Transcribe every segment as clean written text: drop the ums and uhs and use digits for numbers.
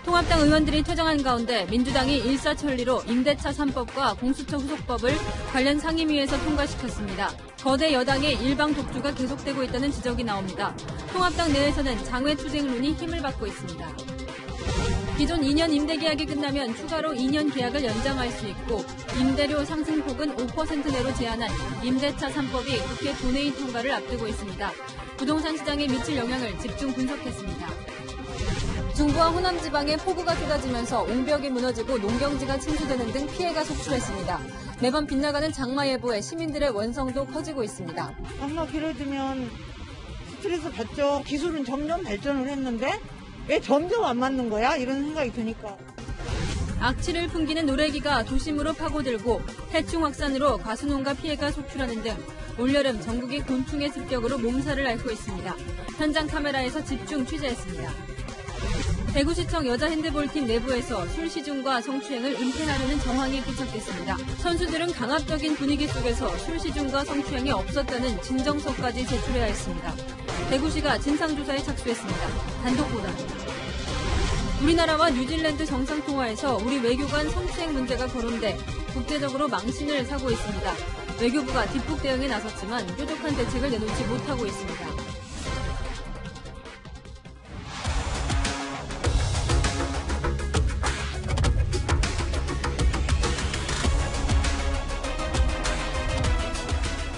통합당 의원들이 퇴장한 가운데 민주당이 일사천리로 임대차 3법과 공수처 후속법을 관련 상임위에서 통과시켰습니다. 거대 여당의 일방 독주가 계속되고 있다는 지적이 나옵니다. 통합당 내에서는 장외투쟁론이 힘을 받고 있습니다. 기존 2년 임대계약이 끝나면 추가로 2년 계약을 연장할 수 있고 임대료 상승폭은 5% 내로 제한한 임대차 3법이 국회 본회의 통과를 앞두고 있습니다. 부동산 시장에 미칠 영향을 집중 분석했습니다. 중부와 호남 지방에 폭우가 쏟아지면서 옹벽이 무너지고 농경지가 침수되는 등 피해가 속출했습니다. 매번 빗나가는 장마 예보에 시민들의 원성도 커지고 있습니다. 장마 길어지면 스트레스 받죠. 기술은 점점 발전을 했는데 왜 점점 안 맞는 거야? 이런 생각이 드니까. 악취를 풍기는 노래기가 도심으로 파고들고 해충 확산으로 과수농가 피해가 속출하는 등 올여름 전국이 곤충의 습격으로 몸살을 앓고 있습니다. 현장 카메라에서 집중 취재했습니다. 대구시청 여자 핸드볼팀 내부에서 술시중과 성추행을 은폐하려는 정황이 포착됐습니다. 선수들은 강압적인 분위기 속에서 술시중과 성추행이 없었다는 진정서까지 제출해야 했습니다. 대구시가 진상조사에 착수했습니다. 단독 보도입니다. 우리나라와 뉴질랜드 정상통화에서 우리 외교 간 성추행 문제가 거론돼 국제적으로 망신을 사고 있습니다. 외교부가 뒷북 대응에 나섰지만 뾰족한 대책을 내놓지 못하고 있습니다.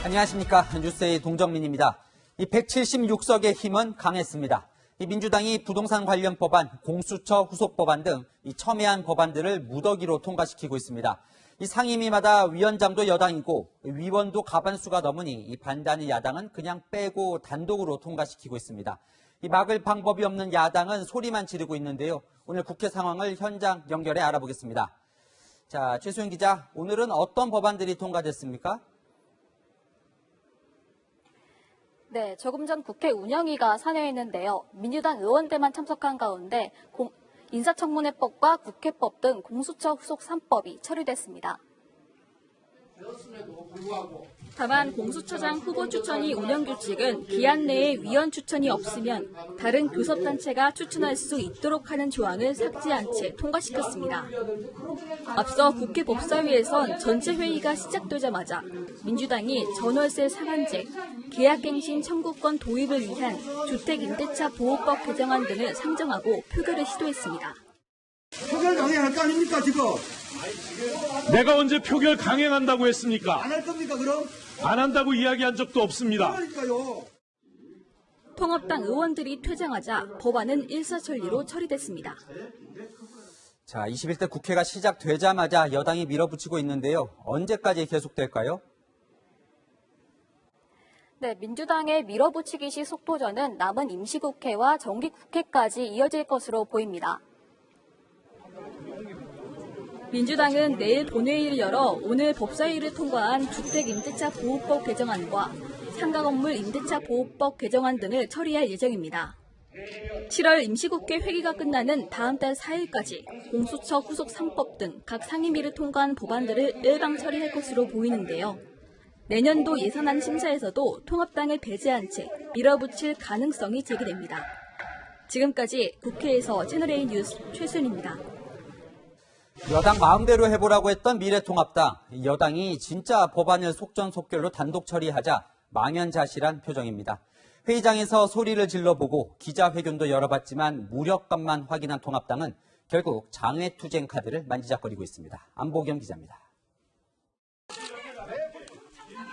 안녕하십니까. 뉴스의 동정민입니다. 이 176석의 힘은 강했습니다. 이 민주당이 부동산 관련 법안, 공수처 후속 법안 등 이 첨예한 법안들을 무더기로 통과시키고 있습니다. 이 상임위마다 위원장도 여당이고 위원도 과반수가 넘으니 이 반대하는 야당은 그냥 빼고 단독으로 통과시키고 있습니다. 이 막을 방법이 없는 야당은 소리만 지르고 있는데요. 오늘 국회 상황을 현장 연결해 알아보겠습니다. 자, 최수영 기자, 오늘은 어떤 법안들이 통과됐습니까? 네, 조금 전 국회 운영위가 산회했는데요. 민주당 의원들만 참석한 가운데 인사청문회법과 국회법 등 공수처 후속 3법이 처리됐습니다. 다만 공수처장 후보 추천이 운영규칙은 기한 내에 위원 추천이 없으면 다른 교섭단체가 추천할 수 있도록 하는 조항을 삭제한 채 통과시켰습니다. 앞서 국회 법사위에선 전체 회의가 시작되자마자 민주당이 전월세 상한제, 계약갱신 청구권 도입을 위한 주택임대차 보호법 개정안 등을 상정하고 표결을 시도했습니다. 표결 강행할 거 아닙니까 지금? 내가 언제 표결 강행한다고 했습니까? 안 할 겁니까 그럼? 안 한다고 이야기한 적도 없습니다. 그러니까요. 통합당 의원들이 퇴장하자 법안은 일사천리로 처리됐습니다. 자, 21대 국회가 시작되자마자 여당이 밀어붙이고 있는데요. 언제까지 계속될까요? 네, 민주당의 밀어붙이기식 속도전은 남은 임시국회와 정기국회까지 이어질 것으로 보입니다. 민주당은 내일 본회의를 열어 오늘 법사위를 통과한 주택임대차 보호법 개정안과 상가건물 임대차 보호법 개정안 등을 처리할 예정입니다. 7월 임시국회 회기가 끝나는 다음 달 4일까지 공수처 후속 3법 등 각 상임위를 통과한 법안들을 일방 처리할 것으로 보이는데요. 내년도 예산안 심사에서도 통합당을 배제한 채 밀어붙일 가능성이 제기됩니다. 지금까지 국회에서 채널A 뉴스 최순입니다. 여당 마음대로 해보라고 했던 미래통합당, 여당이 진짜 법안을 속전속결로 단독 처리하자 망연자실한 표정입니다. 회의장에서 소리를 질러보고 기자회견도 열어봤지만 무력감만 확인한 통합당은 결국 장외투쟁 카드를 만지작거리고 있습니다. 안보경 기자입니다.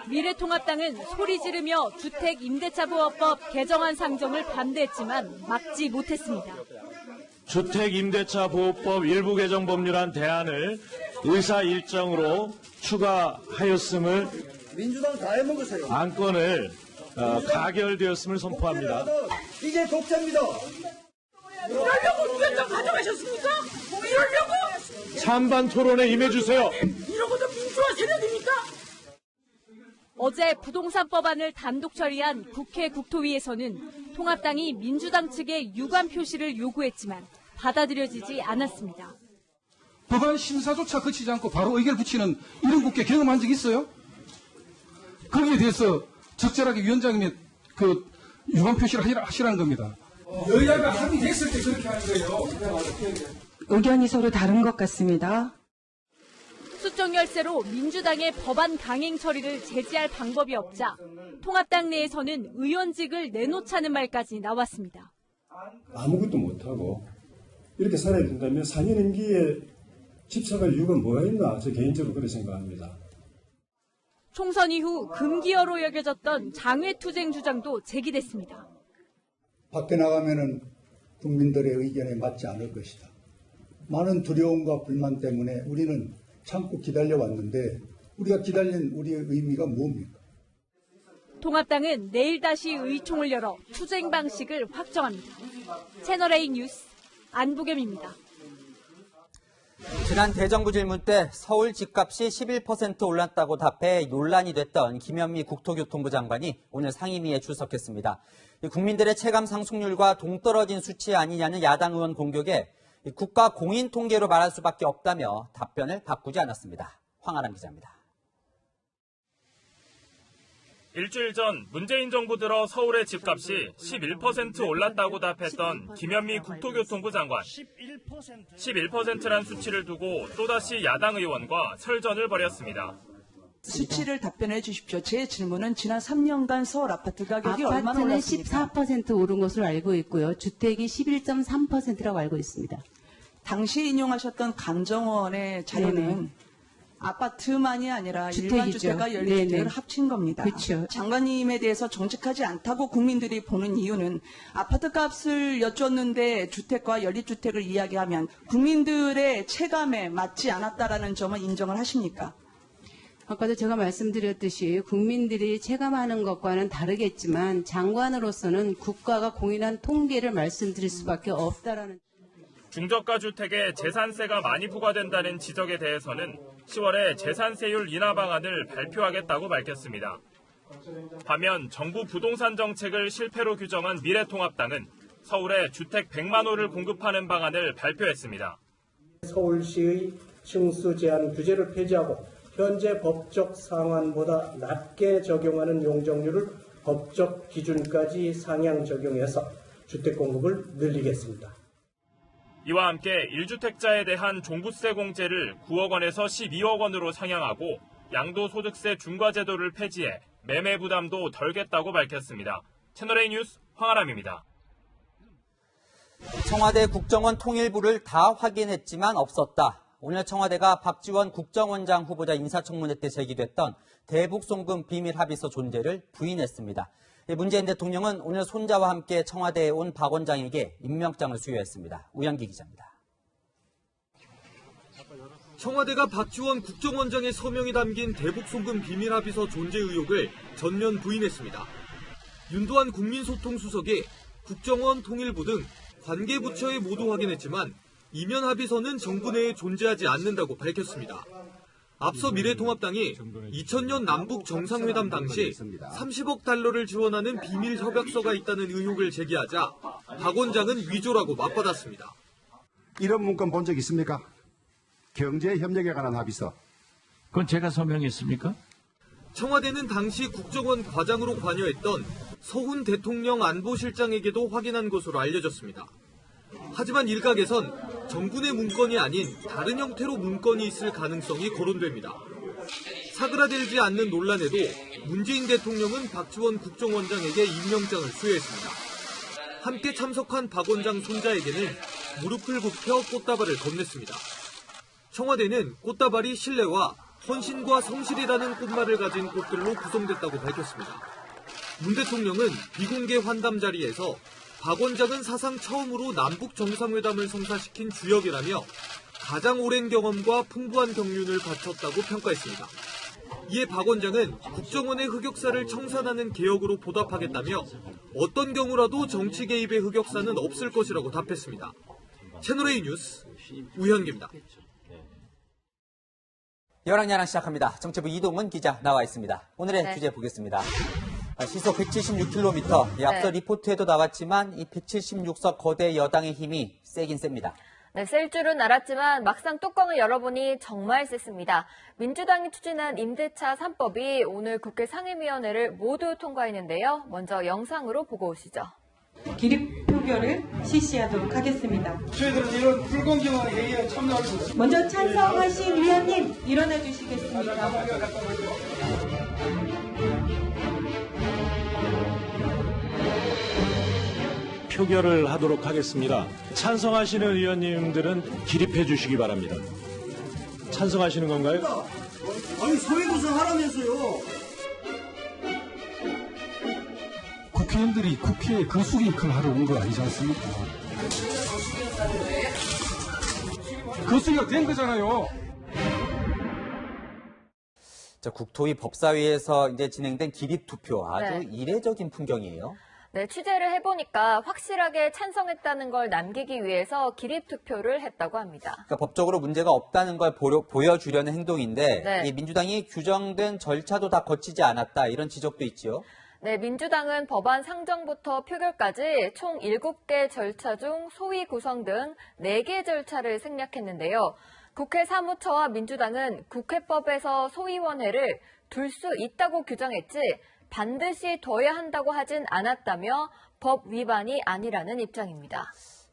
미래통합당은 소리 지르며 주택임대차보호법 개정안 상정을 반대했지만 막지 못했습니다. 주택임대차보호법 일부 개정 법률안 대안을 의사 일정으로 추가하였음을 민주당 다 해먹으세요. 안건을 가결되었음을 선포합니다. 이게 독재입니다. 이러려고 위원장 가져가셨습니까? 이러려고? 찬반 토론에 임해주세요. 이러고도 민주화 세력입니까? 어제 부동산 법안을 단독 처리한 국회 국토위에서는 통합당이 민주당 측에 유감 표시를 요구했지만 받아들여지지 않았습니다. 법안 심사조차 거치지 않고 바로 의결 붙이는 이런 국회 경험한 적 있어요? 거기에 대해서 적절하게 위원장님이 유감 표시를 하시라는 겁니다. 여야가 합의됐을 때 그렇게 하는 거예요. 의견이 서로 다른 것 같습니다. 수정 열세로 민주당의 법안 강행 처리를 제지할 방법이 없자 통합당 내에서는 의원직을 내놓자는 말까지 나왔습니다. 아무것도 못하고 이렇게 살아야 된다면 4년 임기에 집착할 이유가 뭐가 있나, 저 개인적으로 그렇게 생각합니다. 총선 이후 금기어로 여겨졌던 장외투쟁 주장도 제기됐습니다. 밖에 나가면은 국민들의 의견에 맞지 않을 것이다. 많은 두려움과 불만 때문에 우리는 참고 기다려왔는데 우리가 기다린 우리의 의미가 뭡니까? 통합당은 내일 다시 의총을 열어 투쟁 방식을 확정합니다. 채널A 뉴스 안부겸입니다. 지난 대정부 질문 때 서울 집값이 11% 올랐다고 답해 논란이 됐던 김현미 국토교통부 장관이 오늘 상임위에 출석했습니다. 국민들의 체감 상승률과 동떨어진 수치 아니냐는 야당 의원 공격에 국가 공인 통계로 말할 수밖에 없다며 답변을 바꾸지 않았습니다. 황아람 기자입니다. 일주일 전 문재인 정부 들어 서울의 집값이 11% 올랐다고 답했던 김현미 국토교통부 장관. 11%란 수치를 두고 또다시 야당 의원과 설전을 벌였습니다. 수치를 답변해 주십시오. 제 질문은 지난 3년간 서울 아파트 가격이 얼마나 올랐습니까? 아파트는 14% 오른 것으로 알고 있고요. 주택이 11.3%라고 알고 있습니다. 당시 인용하셨던 감정원의 자료는 네네. 아파트만이 아니라 주택이죠. 일반 주택과 연립주택을 네네. 합친 겁니다. 그렇죠. 장관님에 대해서 정직하지 않다고 국민들이 보는 이유는 아파트 값을 여쭈었는데 주택과 연립주택을 이야기하면 국민들의 체감에 맞지 않았다라는 점을 인정을 하십니까? 아까도 제가 말씀드렸듯이 국민들이 체감하는 것과는 다르겠지만 장관으로서는 국가가 공인한 통계를 말씀드릴 수밖에 없다라는. 중저가 주택에 재산세가 많이 부과된다는 지적에 대해서는 10월에 재산세율 인하 방안을 발표하겠다고 밝혔습니다. 반면 정부 부동산 정책을 실패로 규정한 미래통합당은 서울에 주택 100만 호를 공급하는 방안을 발표했습니다. 서울시의 층수 제한 규제를 폐지하고 현재 법적 상한보다 낮게 적용하는 용적률을 법적 기준까지 상향 적용해서 주택 공급을 늘리겠습니다. 이와 함께 1주택자에 대한 종부세 공제를 9억 원에서 12억 원으로 상향하고 양도소득세 중과제도를 폐지해 매매 부담도 덜겠다고 밝혔습니다. 채널A 뉴스 황아람입니다. 청와대 국정원 통일부를 다 확인했지만 없었다. 오늘 청와대가 박지원 국정원장 후보자 인사청문회 때 제기됐던 대북송금 비밀 합의서 존재를 부인했습니다. 문재인 대통령은 오늘 손자와 함께 청와대에 온 박 원장에게 임명장을 수여했습니다. 우영기 기자입니다. 청와대가 박지원 국정원장의 서명이 담긴 대북송금 비밀 합의서 존재 의혹을 전면 부인했습니다. 윤도한 국민소통수석이 국정원, 통일부 등 관계부처에 모두 확인했지만 이면 합의서는 정부 내에 존재하지 않는다고 밝혔습니다. 앞서 미래통합당이 2000년 남북 정상회담 당시 30억 달러를 지원하는 비밀 협약서가 있다는 의혹을 제기하자 박 원장은 위조라고 맞받았습니다. 이런 문건 본 적 있습니까? 경제협력에 관한 합의서. 그건 제가 서명했습니까? 청와대는 당시 국정원 과장으로 관여했던 서훈 대통령 안보실장에게도 확인한 것으로 알려졌습니다. 하지만 일각에선 정부 내 문건이 아닌 다른 형태로 문건이 있을 가능성이 거론됩니다. 사그라들지 않는 논란에도 문재인 대통령은 박지원 국정원장에게 임명장을 수여했습니다. 함께 참석한 박 원장 손자에게는 무릎을 굽혀 꽃다발을 건넸습니다. 청와대는 꽃다발이 신뢰와 헌신과 성실이라는 꽃말을 가진 꽃들로 구성됐다고 밝혔습니다. 문 대통령은 비공개 환담 자리에서 박 원장은 사상 처음으로 남북 정상회담을 성사시킨 주역이라며 가장 오랜 경험과 풍부한 경륜을 바쳤다고 평가했습니다. 이에 박 원장은 국정원의 흑역사를 청산하는 개혁으로 보답하겠다며 어떤 경우라도 정치 개입의 흑역사는 없을 것이라고 답했습니다. 채널A 뉴스 우현기입니다. 열왕야랑 시작합니다. 정치부 이동은 기자 나와 있습니다. 오늘의 주제 보겠습니다. 시속 176km. 앞서 리포트에도 나왔지만 이 176석 거대 여당의 힘이 세긴 셉니다. 네, 셀 줄은 알았지만 막상 뚜껑을 열어보니 정말 셌습니다. 민주당이 추진한 임대차 3법이 오늘 국회 상임위원회를 모두 통과했는데요. 먼저 영상으로 보고 오시죠. 기립표 표결을 실시하도록 하겠습니다. 저희들은 이런 불공정한 회의에 참여할 수 없습니다. 먼저 찬성하신 위원님 일어나 주시겠습니까? 표결을 하도록 하겠습니다. 찬성하시는 의원님들은 기립해 주시기 바랍니다. 찬성하시는 건가요? 아니 소위 구성하라면서요. 국회의원들이 국회에 거수기 역할을 하러 온 거 아니지 않습니까? 거수기가 된 거잖아요. 자, 국토위 법사위에서 이제 진행된 기립투표 아주 네. 이례적인 풍경이에요. 네, 취재를 해보니까 확실하게 찬성했다는 걸 남기기 위해서 기립투표를 했다고 합니다. 그러니까 법적으로 문제가 없다는 걸 보여주려는 행동인데 네. 이 민주당이 규정된 절차도 다 거치지 않았다 이런 지적도 있죠. 네, 민주당은 법안 상정부터 표결까지 총 7개 절차 중 소위 구성 등 4개 절차를 생략했는데요. 국회 사무처와 민주당은 국회법에서 소위원회를 둘 수 있다고 규정했지 반드시 둬야 한다고 하진 않았다며 법 위반이 아니라는 입장입니다.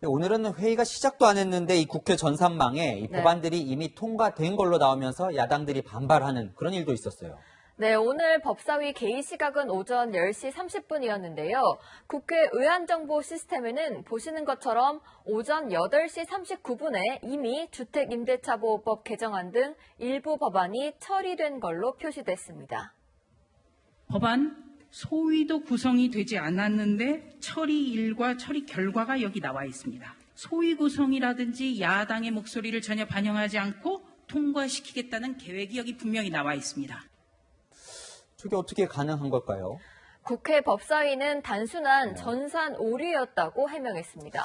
오늘은 회의가 시작도 안 했는데 이 국회 전산망에 이 네. 법안들이 이미 통과된 걸로 나오면서 야당들이 반발하는 그런 일도 있었어요. 네, 오늘 법사위 개의 시각은 오전 10시 30분이었는데요. 국회 의안정보 시스템에는 보시는 것처럼 오전 8시 39분에 이미 주택임대차보호법 개정안 등 일부 법안이 처리된 걸로 표시됐습니다. 법안 소위도 구성이 되지 않았는데 처리일과 처리 결과가 여기 나와 있습니다. 소위 구성이라든지 야당의 목소리를 전혀 반영하지 않고 통과시키겠다는 계획이 여기 분명히 나와 있습니다. 저게 어떻게 가능한 걸까요? 국회 법사위는 단순한 전산 오류였다고 해명했습니다.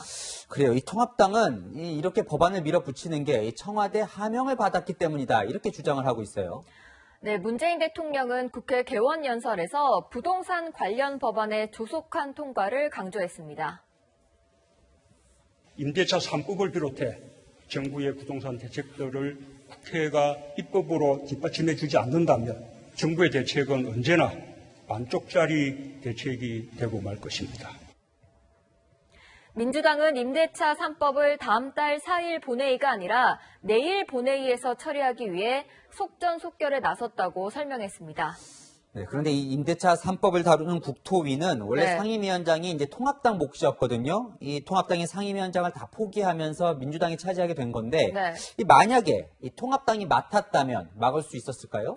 그래요. 이 통합당은 이렇게 법안을 밀어붙이는 게 청와대 하명을 받았기 때문이다. 이렇게 주장을 하고 있어요. 네, 문재인 대통령은 국회 개원연설에서 부동산 관련 법안의 조속한 통과를 강조했습니다. 임대차 3법을 비롯해 정부의 부동산 대책들을 국회가 입법으로 뒷받침해 주지 않는다면 정부의 대책은 언제나 반쪽짜리 대책이 되고 말 것입니다. 민주당은 임대차 3법을 다음 달 4일 본회의가 아니라 내일 본회의에서 처리하기 위해 속전속결에 나섰다고 설명했습니다. 네, 그런데 이 임대차 3법을 다루는 국토위는 원래 네. 상임위원장이 이제 통합당 몫이었거든요. 이 통합당이 상임위원장을 다 포기하면서 민주당이 차지하게 된 건데 네. 만약에 이 통합당이 맡았다면 막을 수 있었을까요?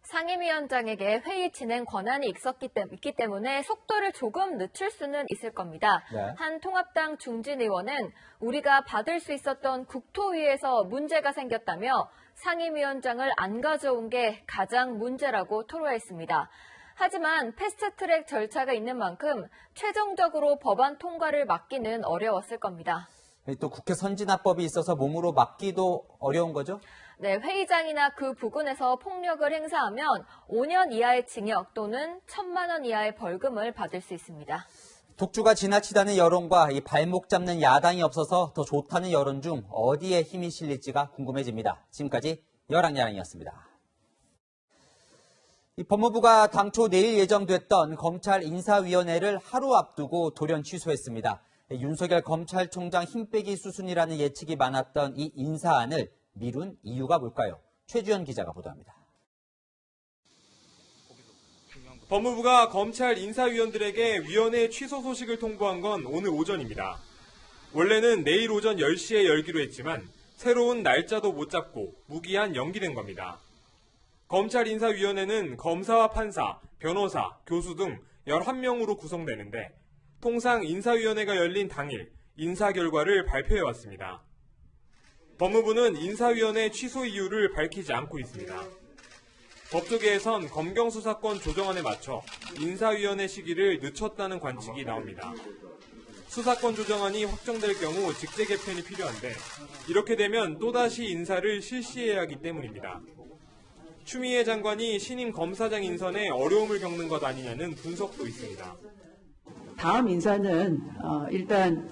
상임위원장에게 회의 진행 권한이 있기 때문에 속도를 조금 늦출 수는 있을 겁니다. 네. 한 통합당 중진 의원은 우리가 받을 수 있었던 국토위에서 문제가 생겼다며 상임위원장을 안 가져온 게 가장 문제라고 토로했습니다. 하지만 패스트트랙 절차가 있는 만큼 최종적으로 법안 통과를 막기는 어려웠을 겁니다. 또 국회 선진화법이 있어서 몸으로 막기도 어려운 거죠? 네, 회의장이나 그 부근에서 폭력을 행사하면 5년 이하의 징역 또는 1,000만 원 이하의 벌금을 받을 수 있습니다. 독주가 지나치다는 여론과 이 발목 잡는 야당이 없어서 더 좋다는 여론 중 어디에 힘이 실릴지가 궁금해집니다. 지금까지 여랑야랑이었습니다. 이 법무부가 당초 내일 예정됐던 검찰 인사위원회를 하루 앞두고 돌연 취소했습니다. 윤석열 검찰총장 힘빼기 수순이라는 예측이 많았던 이 인사안을 미룬 이유가 뭘까요? 최주연 기자가 보도합니다. 법무부가 검찰 인사위원들에게 위원회 취소 소식을 통보한 건 오늘 오전입니다. 원래는 내일 오전 10시에 열기로 했지만 새로운 날짜도 못 잡고 무기한 연기된 겁니다. 검찰 인사위원회는 검사와 판사, 변호사, 교수 등 11명으로 구성되는데 통상 인사위원회가 열린 당일 인사 결과를 발표해왔습니다. 법무부는 인사위원회 취소 이유를 밝히지 않고 있습니다. 법조계에선 검경수사권 조정안에 맞춰 인사위원회 시기를 늦췄다는 관측이 나옵니다. 수사권 조정안이 확정될 경우 직제 개편이 필요한데 이렇게 되면 또다시 인사를 실시해야 하기 때문입니다. 추미애 장관이 신임 검사장 인선에 어려움을 겪는 것 아니냐는 분석도 있습니다. 다음 인사는 일단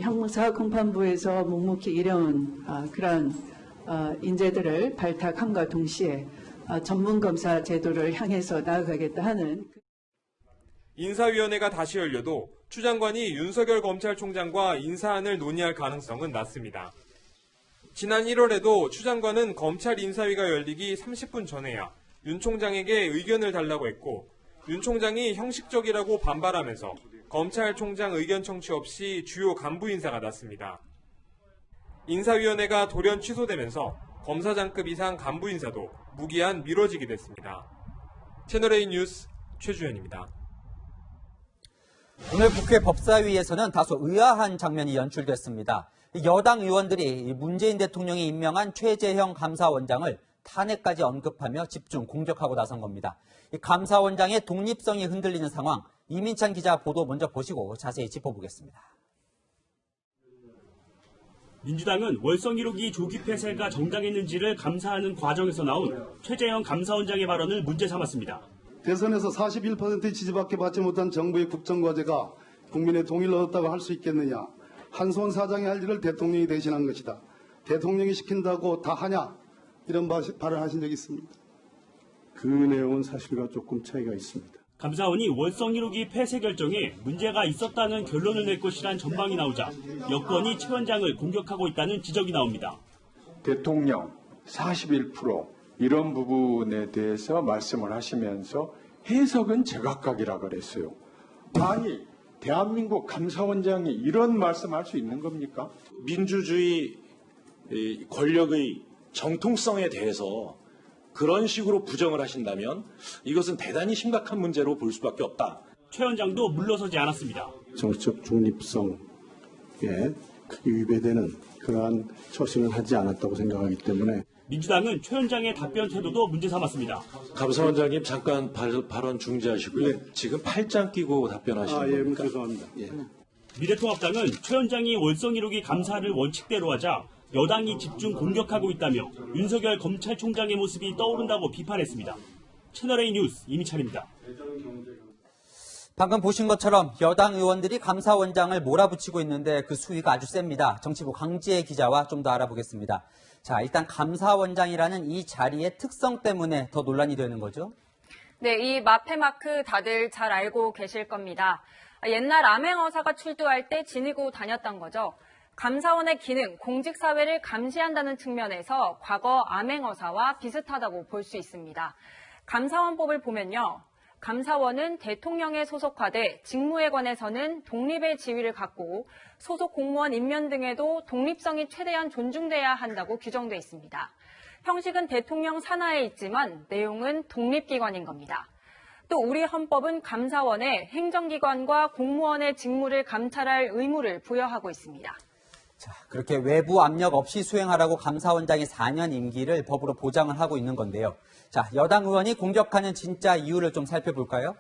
형사 공판부에서 묵묵히 일해온 그런 인재들을 발탁함과 동시에 전문검사 제도를 향해서 나아가겠다 하는 인사위원회가 다시 열려도 추 장관이 윤석열 검찰총장과 인사안을 논의할 가능성은 낮습니다. 지난 1월에도 추 장관은 검찰 인사위가 열리기 30분 전에야 윤 총장에게 의견을 달라고 했고 윤 총장이 형식적이라고 반발하면서 검찰총장 의견 청취 없이 주요 간부 인사가 났습니다. 인사위원회가 돌연 취소되면서 검사장급 이상 간부 인사도 무기한 미뤄지게 됐습니다. 채널A 뉴스 최주현입니다. 오늘 국회 법사위에서는 다소 의아한 장면이 연출됐습니다. 여당 의원들이 문재인 대통령이 임명한 최재형 감사원장을 탄핵까지 언급하며 집중 공격하고 나선 겁니다. 감사원장의 독립성이 흔들리는 상황, 이민찬 기자 보도 먼저 보시고 자세히 짚어보겠습니다. 민주당은 월성 1호기 조기 폐쇄가 정당했는지를 감사하는 과정에서 나온 최재형 감사원장의 발언을 문제 삼았습니다. 대선에서 41%의 지지밖에 받지 못한 정부의 국정과제가 국민의 동의를 얻었다고 할 수 있겠느냐. 한손 사장이 할 일을 대통령이 대신한 것이다. 대통령이 시킨다고 다 하냐. 이런 발언하신 적이 있습니다. 그 내용은 사실과 조금 차이가 있습니다. 감사원이 월성 1호기 폐쇄 결정에 문제가 있었다는 결론을 낼 것이란 전망이 나오자 여권이 최 원장을 공격하고 있다는 지적이 나옵니다. 대통령 41% 이런 부분에 대해서 말씀을 하시면서 해석은 제각각이라 그랬어요. 아니 대한민국 감사원장이 이런 말씀할 수 있는 겁니까? 민주주의 권력의 정통성에 대해서 그런 식으로 부정을 하신다면 이것은 대단히 심각한 문제로 볼 수밖에 없다. 최 원장도 물러서지 않았습니다. 정치적 중립성에 크게 위배되는 그러한 처신을 하지 않았다고 생각하기 때문에 민주당은 최 원장의 답변 태도도 문제 삼았습니다. 감사원장님 잠깐 발언 중지하시고요. 지금 팔짱 끼고 답변하시는 겁니까? 죄송합니다. 미래통합당은 최 원장이 월성 1호기 감사를 원칙대로 하자 여당이 집중 공격하고 있다며 윤석열 검찰총장의 모습이 떠오른다고 비판했습니다. 채널A 뉴스 이미찬입니다. 방금 보신 것처럼 여당 의원들이 감사원장을 몰아붙이고 있는데 그 수위가 아주 셉니다. 정치부 강지혜 기자와 좀 더 알아보겠습니다. 자, 일단 감사원장이라는 이 자리의 특성 때문에 더 논란이 되는 거죠? 네, 이 마페마크 다들 잘 알고 계실 겁니다. 옛날 암행어사가 출두할 때 지니고 다녔던 거죠. 감사원의 기능, 공직사회를 감시한다는 측면에서 과거 암행어사와 비슷하다고 볼 수 있습니다. 감사원법을 보면요. 감사원은 대통령에 소속화돼 직무에 관해서는 독립의 지위를 갖고 소속 공무원 임면 등에도 독립성이 최대한 존중돼야 한다고 규정돼 있습니다. 형식은 대통령 산하에 있지만 내용은 독립기관인 겁니다. 또 우리 헌법은 감사원에 행정기관과 공무원의 직무를 감찰할 의무를 부여하고 있습니다. 자, 그렇게 외부 압력 없이 수행하라고 감사원장이 4년 임기를 법으로 보장을 하고 있는 건데요. 자, 여당 의원이 공격하는 진짜 이유를 좀 살펴볼까요?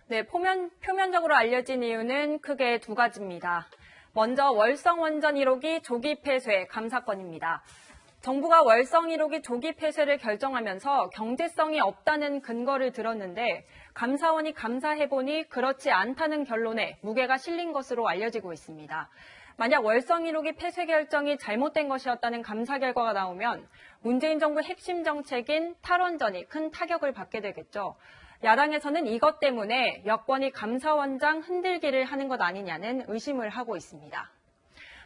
네, 표면적으로 알려진 이유는 크게 두 가지입니다. 먼저 월성 원전 1호기 조기 폐쇄 감사건입니다. 정부가 월성 1호기 조기 폐쇄를 결정하면서 경제성이 없다는 근거를 들었는데 감사원이 감사해보니 그렇지 않다는 결론에 무게가 실린 것으로 알려지고 있습니다. 만약 월성 1호기 폐쇄 결정이 잘못된 것이었다는 감사 결과가 나오면 문재인 정부 핵심 정책인 탈원전이 큰 타격을 받게 되겠죠. 야당에서는 이것 때문에 여권이 감사원장 흔들기를 하는 것 아니냐는 의심을 하고 있습니다.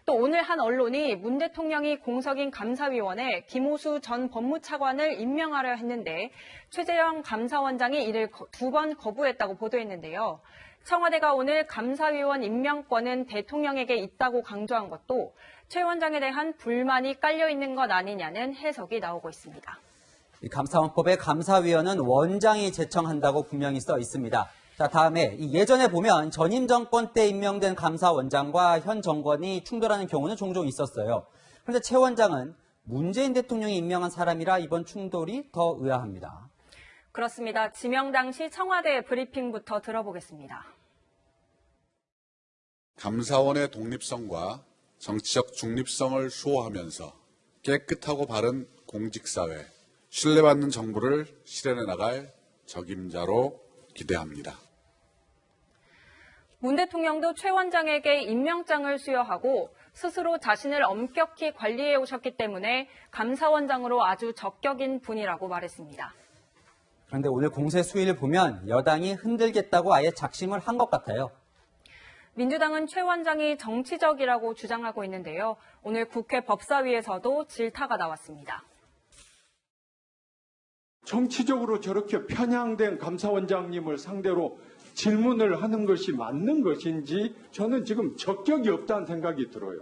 또 오늘 한 언론이 문 대통령이 공석인 감사위원회 김호수 전 법무차관을 임명하려 했는데 최재형 감사원장이 이를 2번 거부했다고 보도했는데요. 청와대가 오늘 감사위원 임명권은 대통령에게 있다고 강조한 것도 최 원장에 대한 불만이 깔려있는 것 아니냐는 해석이 나오고 있습니다. 이 감사원법에 감사위원은 원장이 제청한다고 분명히 써 있습니다. 자, 다음에 예전에 보면 전임 정권 때 임명된 감사원장과 현 정권이 충돌하는 경우는 종종 있었어요. 그런데 최 원장은 문재인 대통령이 임명한 사람이라 이번 충돌이 더 의아합니다. 그렇습니다. 지명 당시 청와대 브리핑부터 들어보겠습니다. 감사원의 독립성과 정치적 중립성을 수호하면서 깨끗하고 바른 공직사회, 신뢰받는 정부를 실현해 나갈 적임자로 기대합니다. 문 대통령도 최 원장에게 임명장을 수여하고 스스로 자신을 엄격히 관리해 오셨기 때문에 감사원장으로 아주 적격인 분이라고 말했습니다. 그런데 오늘 공세 수위를 보면 여당이 흔들겠다고 아예 작심을 한 것 같아요. 민주당은 최 원장이 정치적이라고 주장하고 있는데요. 오늘 국회 법사위에서도 질타가 나왔습니다. 정치적으로 저렇게 편향된 감사원장님을 상대로 질문을 하는 것이 맞는 것인지 저는 지금 적격이 없다는 생각이 들어요.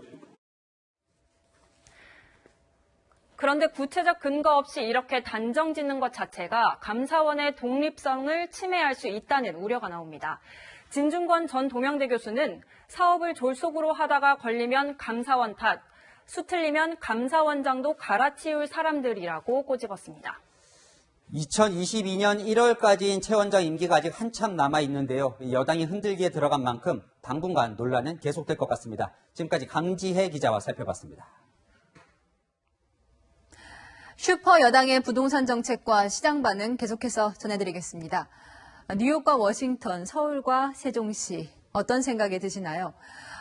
그런데 구체적 근거 없이 이렇게 단정 짓는 것 자체가 감사원의 독립성을 침해할 수 있다는 우려가 나옵니다. 진중권 전 동양대 교수는 사업을 졸속으로 하다가 걸리면 감사원 탓, 수틀리면 감사원장도 갈아치울 사람들이라고 꼬집었습니다. 2022년 1월까지인 최 원장 임기가 아직 한참 남아 있는데요. 여당이 흔들기에 들어간 만큼 당분간 논란은 계속될 것 같습니다. 지금까지 강지혜 기자와 살펴봤습니다. 슈퍼 여당의 부동산 정책과 시장 반응 계속해서 전해드리겠습니다. 뉴욕과 워싱턴, 서울과 세종시 어떤 생각이 드시나요?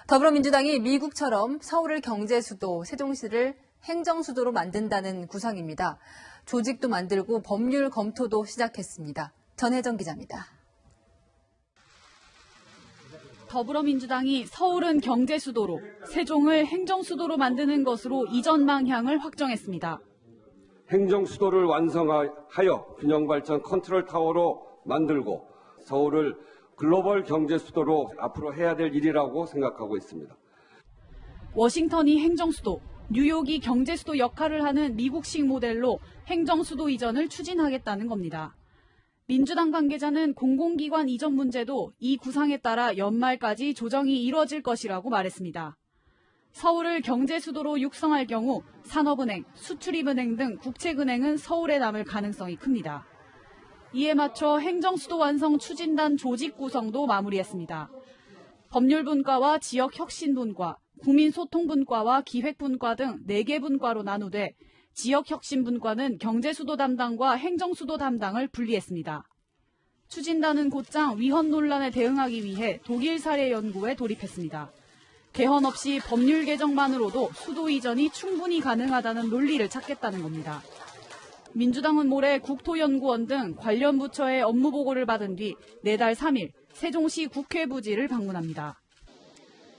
더불어민주당이 미국처럼 서울을 경제 수도, 세종시를 행정 수도로 만든다는 구상입니다. 조직도 만들고 법률 검토도 시작했습니다. 전혜정 기자입니다. 더불어민주당이 서울은 경제 수도로, 세종을 행정 수도로 만드는 것으로 이전 방향을 확정했습니다. 행정 수도를 완성하여 균형 발전 컨트롤 타워로 만들고 서울을 글로벌 경제 수도로 앞으로 해야 될 일이라고 생각하고 있습니다. 워싱턴이 행정 수도, 뉴욕이 경제 수도 역할을 하는 미국식 모델로 행정 수도 이전을 추진하겠다는 겁니다. 민주당 관계자는 공공기관 이전 문제도 이 구상에 따라 연말까지 조정이 이뤄질 것이라고 말했습니다. 서울을 경제 수도로 육성할 경우 산업은행, 수출입은행 등 국책은행은 서울에 남을 가능성이 큽니다. 이에 맞춰 행정수도 완성 추진단 조직 구성도 마무리했습니다. 법률분과와 지역혁신분과, 국민소통분과와 기획분과 등 4개 분과로 나누되 지역혁신분과는 경제수도 담당과 행정수도 담당을 분리했습니다. 추진단은 곧장 위헌 논란에 대응하기 위해 독일 사례 연구에 돌입했습니다. 개헌 없이 법률 개정만으로도 수도 이전이 충분히 가능하다는 논리를 찾겠다는 겁니다. 민주당은 모레 국토연구원 등 관련 부처의 업무 보고를 받은 뒤 내달 3일 세종시 국회 부지를 방문합니다.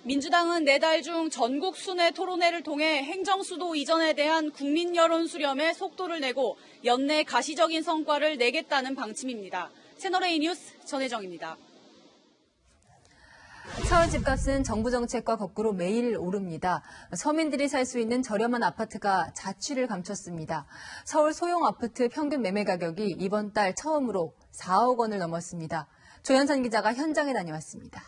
민주당은 내달 중 전국 순회 토론회를 통해 행정수도 이전에 대한 국민 여론 수렴에 속도를 내고 연내 가시적인 성과를 내겠다는 방침입니다. 채널A 뉴스 전혜정입니다. 서울 집값은 정부 정책과 거꾸로 매일 오릅니다. 서민들이 살 수 있는 저렴한 아파트가 자취를 감췄습니다. 서울 소형 아파트 평균 매매 가격이 이번 달 처음으로 4억 원을 넘었습니다. 조현선 기자가 현장에 다녀왔습니다.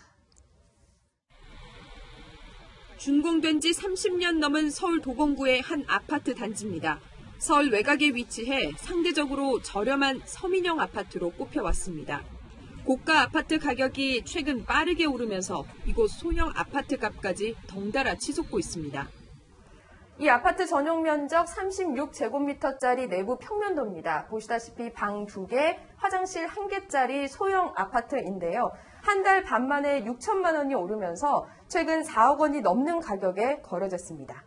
준공된 지 30년 넘은 서울 도봉구의 한 아파트 단지입니다. 서울 외곽에 위치해 상대적으로 저렴한 서민형 아파트로 꼽혀왔습니다. 고가 아파트 가격이 최근 빠르게 오르면서 이곳 소형 아파트 값까지 덩달아 치솟고 있습니다. 이 아파트 전용 면적 36제곱미터짜리 내부 평면도입니다. 보시다시피 방 2개, 화장실 1개짜리 소형 아파트인데요. 한 달 반 만에 6천만 원이 오르면서 최근 4억 원이 넘는 가격에 거래됐습니다.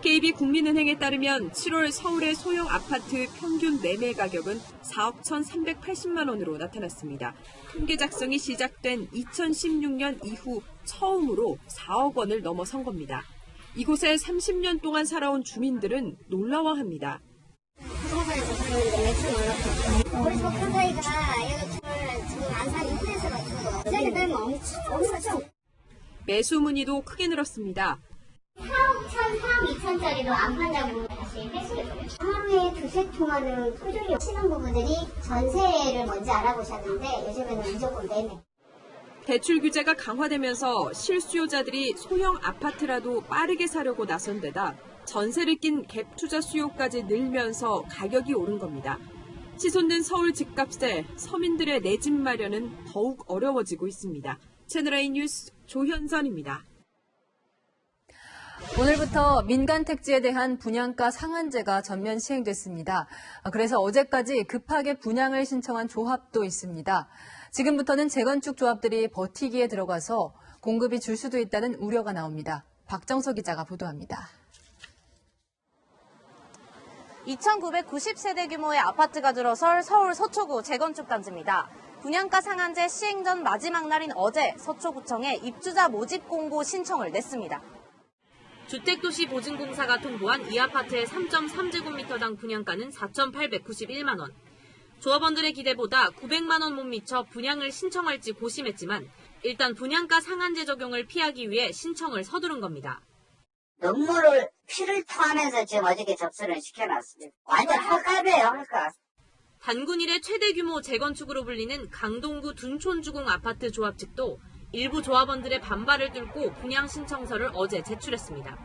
KB국민은행에 따르면 7월 서울의 소형 아파트 평균 매매 가격은 4억 1,380만 원으로 나타났습니다. 통계 작성이 시작된 2016년 이후 처음으로 4억 원을 넘어선 겁니다. 이곳에 30년 동안 살아온 주민들은 놀라워합니다. 부동산에서 사는데 매출 올랐고 우리 집 큰 사이가 여기 지금 안 사는 인터넷에 가지고 시장에 되면 엄청 매수 문의도 크게 늘었습니다. 4억 2천짜리도 안 판다고 다시 회수해줘요. 하루에 2-3통 하는 꾸준히 하시는 부분들이 전세를 먼저 알아보셨는데 요즘에는 무조건 매매. 대출 규제가 강화되면서 실수요자들이 소형 아파트라도 빠르게 사려고 나선 데다 전세를 낀 갭 투자 수요까지 늘면서 가격이 오른 겁니다. 치솟는 서울 집값에 서민들의 내 집 마련은 더욱 어려워지고 있습니다. 채널A 뉴스 조현선입니다. 오늘부터 민간 택지에 대한 분양가 상한제가 전면 시행됐습니다. 그래서 어제까지 급하게 분양을 신청한 조합도 있습니다. 지금부터는 재건축 조합들이 버티기에 들어가서 공급이 줄 수도 있다는 우려가 나옵니다. 박정서 기자가 보도합니다. 2,990세대 규모의 아파트가 들어설 서울 서초구 재건축 단지입니다. 분양가 상한제 시행 전 마지막 날인 어제 서초구청에 입주자 모집 공고 신청을 냈습니다. 주택도시보증공사가 통보한 이 아파트의 3.3제곱미터당 분양가는 4,891만 원. 조합원들의 기대보다 900만 원 못 미쳐 분양을 신청할지 고심했지만 일단 분양가 상한제 적용을 피하기 위해 신청을 서두른 겁니다. 눈물을 피를 토하면서 지금 어저께 접수를 시켜놨습니다. 완전 헐값이에요, 헐값. 단군 일의 최대 규모 재건축으로 불리는 강동구 둔촌주공 아파트 조합 측도 일부 조합원들의 반발을 뚫고 분양 신청서를 어제 제출했습니다.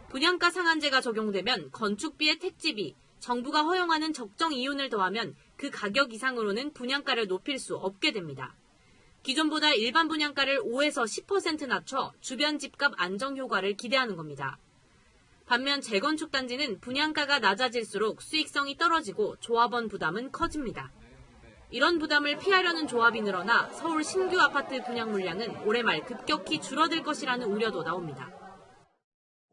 분양가 상한제가 적용되면 건축비의 택지비, 정부가 허용하는 적정 이윤을 더하면 그 가격 이상으로는 분양가를 높일 수 없게 됩니다. 기존보다 일반 분양가를 5에서 10% 낮춰 주변 집값 안정 효과를 기대하는 겁니다. 반면 재건축 단지는 분양가가 낮아질수록 수익성이 떨어지고 조합원 부담은 커집니다. 이런 부담을 피하려는 조합이 늘어나 서울 신규 아파트 분양 물량은 올해 말 급격히 줄어들 것이라는 우려도 나옵니다.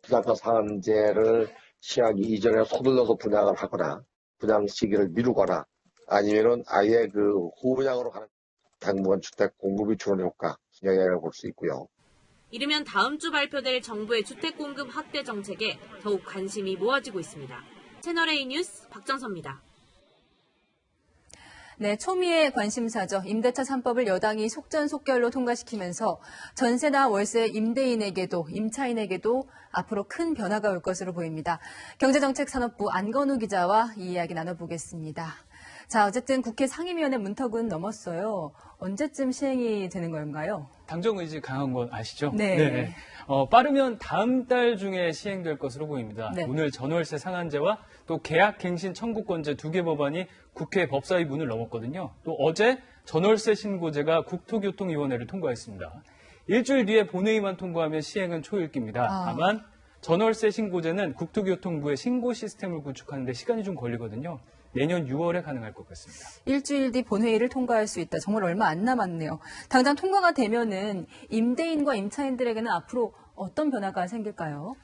분양가 상한제를 시행 이전에 서둘러서 분양을 하거나 분양 시기를 미루거나 아니면은 아예 그 후분양으로 가는 당분간 주택 공급이 줄어든 효과 영향을 볼 수 있고요. 이르면 다음 주 발표될 정부의 주택 공급 확대 정책에 더욱 관심이 모아지고 있습니다. 채널A 뉴스 박정서입니다. 네, 초미의 관심사죠. 임대차 3법을 여당이 속전속결로 통과시키면서 전세나 월세 임대인에게도 임차인에게도 앞으로 큰 변화가 올 것으로 보입니다. 경제정책산업부 안건우 기자와 이 이야기 나눠보겠습니다. 자, 어쨌든 국회 상임위원회 문턱은 넘었어요. 언제쯤 시행이 되는 건가요? 당정 의지 강한 건 아시죠? 네. 빠르면 다음 달 중에 시행될 것으로 보입니다. 네. 오늘 전월세 상한제와 또 계약갱신 청구권제 2개 법안이 국회 법사위 문을 넘었거든요. 또 어제 전월세 신고제가 국토교통위원회를 통과했습니다. 일주일 뒤에 본회의만 통과하면 시행은 초읽기입니다. 다만 전월세 신고제는 국토교통부의 신고 시스템을 구축하는 데 시간이 좀 걸리거든요. 내년 6월에 가능할 것 같습니다. 일주일 뒤 본회의를 통과할 수 있다. 정말 얼마 안 남았네요. 당장 통과가 되면은 임대인과 임차인들에게는 앞으로 어떤 변화가 생길까요?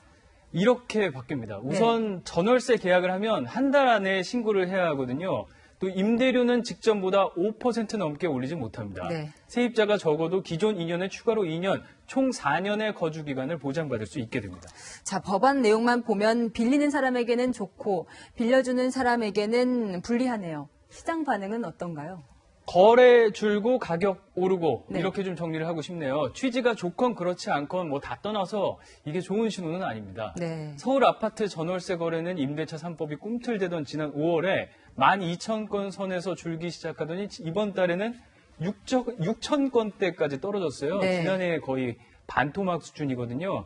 이렇게 바뀝니다. 우선 전월세 계약을 하면 한 달 안에 신고를 해야 하거든요. 또 임대료는 직전보다 5% 넘게 올리지 못합니다. 세입자가 적어도 기존 2년에 추가로 2년, 총 4년의 거주 기간을 보장받을 수 있게 됩니다. 자, 법안 내용만 보면 빌리는 사람에게는 좋고 빌려주는 사람에게는 불리하네요. 시장 반응은 어떤가요? 거래 줄고 가격 오르고 이렇게 좀 정리를 하고 싶네요. 취지가 좋건 그렇지 않건 뭐 다 떠나서 이게 좋은 신호는 아닙니다. 서울 아파트 전월세 거래는 임대차 3법이 꿈틀대던 지난 5월에 12,000건 선에서 줄기 시작하더니 이번 달에는 6,000건대까지 떨어졌어요. 지난해 거의 반토막 수준이거든요.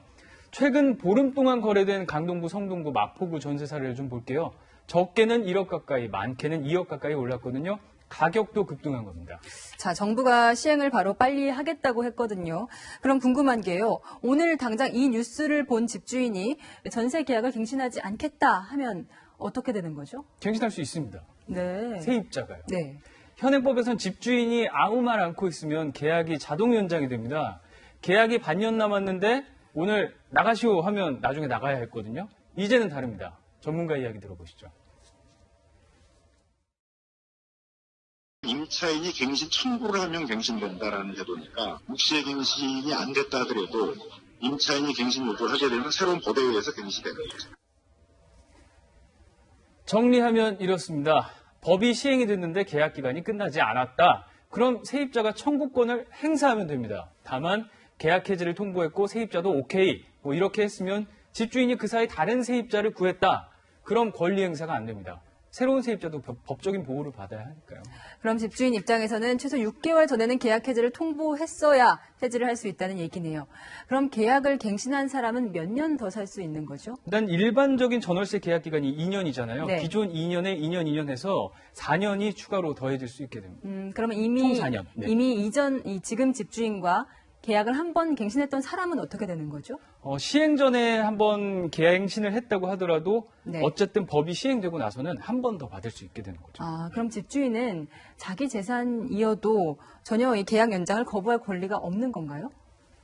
최근 보름 동안 거래된 강동구, 성동구, 마포구 전세 사례를 좀 볼게요. 적게는 1억 가까이, 많게는 2억 가까이 올랐거든요. 가격도 급등한 겁니다. 자, 정부가 시행을 바로 빨리 하겠다고 했거든요. 그럼 궁금한 게요. 오늘 당장 이 뉴스를 본 집주인이 전세 계약을 갱신하지 않겠다 하면 어떻게 되는 거죠? 갱신할 수 있습니다. 세입자가요. 현행법에선 집주인이 아무 말 않고 있으면 계약이 자동 연장이 됩니다. 계약이 반년 남았는데 오늘 나가시오 하면 나중에 나가야 했거든요. 이제는 다릅니다. 전문가 이야기 들어보시죠. 임차인이 갱신 청구를 하면 갱신된다라는 제도니까 묵시의 갱신이 안 됐다 하더라도 임차인이 갱신 요구를 하게 되면 새로운 법에 의해서 갱신되는 거죠. 정리하면 이렇습니다. 법이 시행이 됐는데 계약 기간이 끝나지 않았다. 그럼 세입자가 청구권을 행사하면 됩니다. 다만 계약 해지를 통보했고 세입자도 오케이 뭐 이렇게 했으면 집주인이 그 사이 다른 세입자를 구했다. 그럼 권리 행사가 안 됩니다. 새로운 세입자도 법적인 보호를 받아야 하니까요. 그럼 집주인 입장에서는 최소 6개월 전에는 계약 해지를 통보했어야 해지를 할 수 있다는 얘기네요. 그럼 계약을 갱신한 사람은 몇 년 더 살 수 있는 거죠? 일단 일반적인 전월세 계약 기간이 2년이잖아요. 기존 2년에 2년, 2년 해서 4년이 추가로 더해질 수 있게 됩니다. 그러면 총 4년. 이미 지금 집주인과 계약을 한 번 갱신했던 사람은 어떻게 되는 거죠? 시행 전에 한번 계약갱신을 했다고 하더라도 어쨌든 법이 시행되고 나서는 한 번 더 받을 수 있게 되는 거죠. 그럼 집주인은 자기 재산이어도 전혀 이 계약 연장을 거부할 권리가 없는 건가요?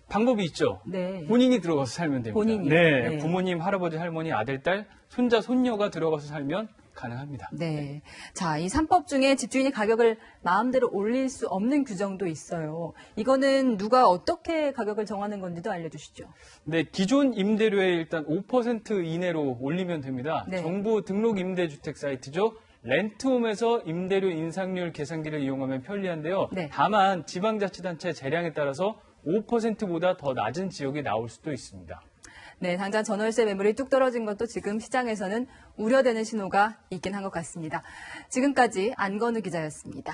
방법이 있죠. 본인이 들어가서 살면 됩니다. 본인이요? 부모님, 할아버지, 할머니, 아들, 딸, 손자, 손녀가 들어가서 살면 가능합니다. 네. 자, 이 3법 중에 집주인이 가격을 마음대로 올릴 수 없는 규정도 있어요. 이거는 누가 어떻게 가격을 정하는 건지도 알려주시죠. 네, 기존 임대료의 일단 5% 이내로 올리면 됩니다. 네. 정부 등록 임대주택 사이트죠. 렌트홈에서 임대료 인상률 계산기를 이용하면 편리한데요. 네. 다만 지방자치단체 재량에 따라서 5%보다 더 낮은 지역이 나올 수도 있습니다. 네, 당장 전월세 매물이 뚝 떨어진 것도 지금 시장에서는 우려되는 신호가 있긴 한 것 같습니다. 지금까지 안건우 기자였습니다.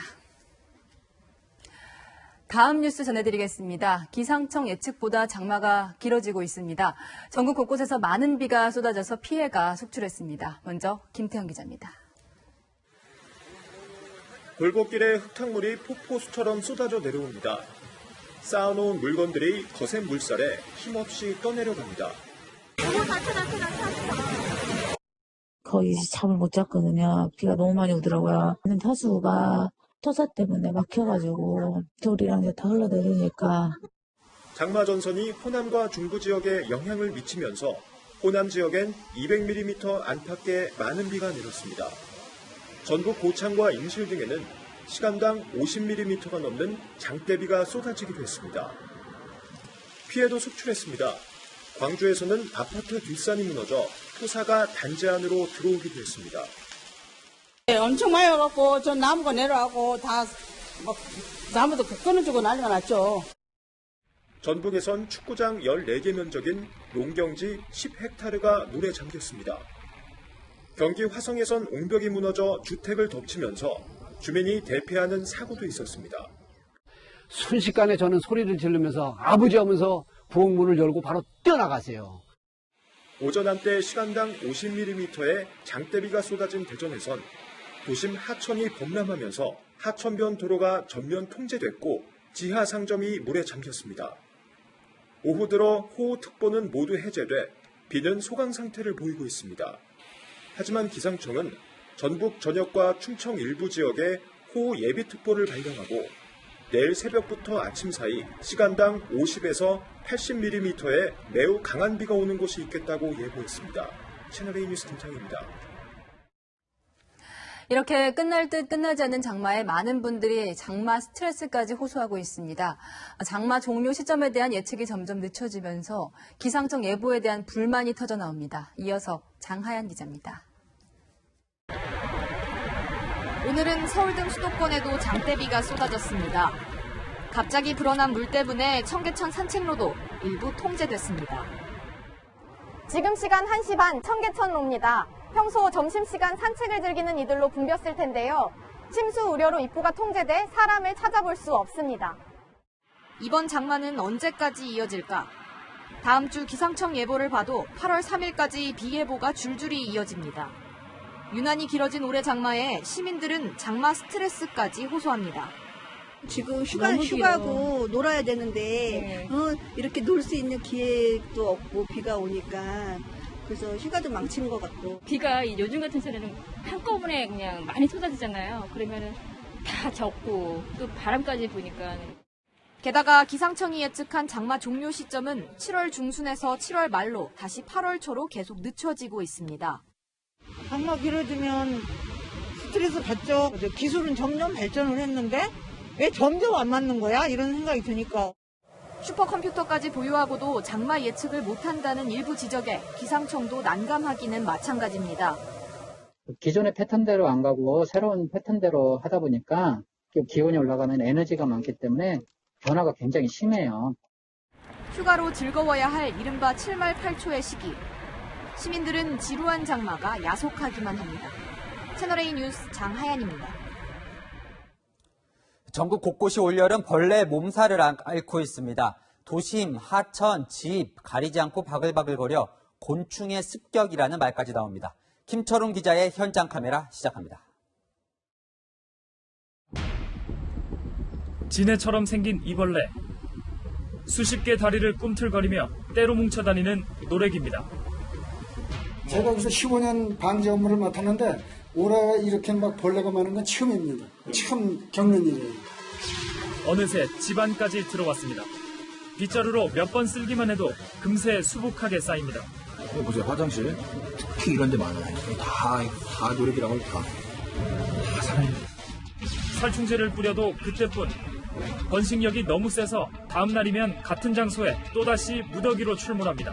다음 뉴스 전해드리겠습니다. 기상청 예측보다 장마가 길어지고 있습니다. 전국 곳곳에서 많은 비가 쏟아져서 피해가 속출했습니다. 먼저 김태형 기자입니다. 골목길에 흙탕물이 폭포수처럼 쏟아져 내려옵니다. 쌓아놓은 물건들이 거센 물살에 힘없이 떠내려갑니다. 거의 잠을 못 잤거든요. 비가 너무 많이 오더라고요. 하수구가 토사 때문에 막혀가지고 돌이랑 이제 다 흘러내리니까. 장마 전선이 호남과 중부 지역에 영향을 미치면서 호남 지역엔 200mm 안팎의 많은 비가 내렸습니다. 전북 고창과 임실 등에는 시간당 50mm가 넘는 장대비가 쏟아지기도 했습니다. 피해도 속출했습니다. 광주에서는 아파트 뒷산이 무너져 토사가 단지 안으로 들어오기도 했습니다. 네, 엄청 많이 와갖고 저 나무가 내려가고 다 막 나무도 끊어주고 난리가 났죠. 전북에선 축구장 14개 면적인 농경지 10헥타르가 물에 잠겼습니다. 경기 화성에선 옹벽이 무너져 주택을 덮치면서 주민이 대피하는 사고도 있었습니다. 순식간에 저는 소리를 지르면서 아버지 하면서 부엌문을 열고 바로 뛰어나가세요. 오전 한때 시간당 50mm의 장대비가 쏟아진 대전에선 도심 하천이 범람하면서 하천변 도로가 전면 통제됐고 지하 상점이 물에 잠겼습니다. 오후 들어 호우특보는 모두 해제돼 비는 소강 상태를 보이고 있습니다. 하지만 기상청은 전북 전역과 충청 일부 지역에 호우 예비특보를 발령하고 내일 새벽부터 아침 사이 시간당 50에서 80mm의 매우 강한 비가 오는 곳이 있겠다고 예보했습니다. 채널A 뉴스 김창입니다. 이렇게 끝날 듯 끝나지 않는 장마에 많은 분들이 장마 스트레스까지 호소하고 있습니다. 장마 종료 시점에 대한 예측이 점점 늦춰지면서 기상청 예보에 대한 불만이 터져 나옵니다. 이어서 장하얀 기자입니다. 오늘은 서울 등 수도권에도 장대비가 쏟아졌습니다. 갑자기 불어난 물 때문에 청계천 산책로도 일부 통제됐습니다. 지금 시간 1시 반 청계천로입니다. 평소 점심시간 산책을 즐기는 이들로 붐볐을 텐데요. 침수 우려로 입구가 통제돼 사람을 찾아볼 수 없습니다. 이번 장마는 언제까지 이어질까? 다음 주 기상청 예보를 봐도 8월 3일까지 비 예보가 줄줄이 이어집니다. 유난히 길어진 올해 장마에 시민들은 장마 스트레스까지 호소합니다. 지금 휴가고 놀아야 되는데 이렇게 놀 수 있는 기회도 없고 비가 오니까 그래서 휴가도 망치는 것 같고. 비가 요즘 같은 시절에는 한꺼번에 그냥 많이 쏟아지잖아요. 그러면은 다 젖고 또 바람까지 부니까. 게다가 기상청이 예측한 장마 종료 시점은 7월 중순에서 7월 말로 다시 8월 초로 계속 늦춰지고 있습니다. 장마 길어지면 스트레스 받죠. 기술은 점점 발전을 했는데 왜 점점 안 맞는 거야? 이런 생각이 드니까. 슈퍼컴퓨터까지 보유하고도 장마 예측을 못한다는 일부 지적에 기상청도 난감하기는 마찬가지입니다. 기존의 패턴대로 안 가고 새로운 패턴대로 하다 보니까 기온이 올라가면 에너지가 많기 때문에 변화가 굉장히 심해요. 휴가로 즐거워야 할 이른바 7말 8초의 시기. 시민들은 지루한 장마가 야속하기만 합니다. 채널A 뉴스 장하얀입니다. 전국 곳곳이 올여름 벌레 몸살을 앓고 있습니다. 도심, 하천, 집 가리지 않고 바글바글거려 곤충의 습격이라는 말까지 나옵니다. 김철웅 기자의 현장 카메라 시작합니다. 지네처럼 생긴 이 벌레. 수십 개 다리를 꿈틀거리며 때로 뭉쳐다니는 노래기입니다. 제가 여기서 15년 방제 업무를 맡았는데 올해 이렇게 막 벌레가 많은 건 처음입니다. 처음 겪는 일이에요. 어느새 집안까지 들어왔습니다. 빗자루로 몇 번 쓸기만 해도 금세 수북하게 쌓입니다. 보세요. 화장실 특히 이런 데 많아요. 다 노래기라고 다 사람이. 살충제를 뿌려도 그때뿐. 번식력이 너무 세서 다음 날이면 같은 장소에 또다시 무더기로 출몰합니다.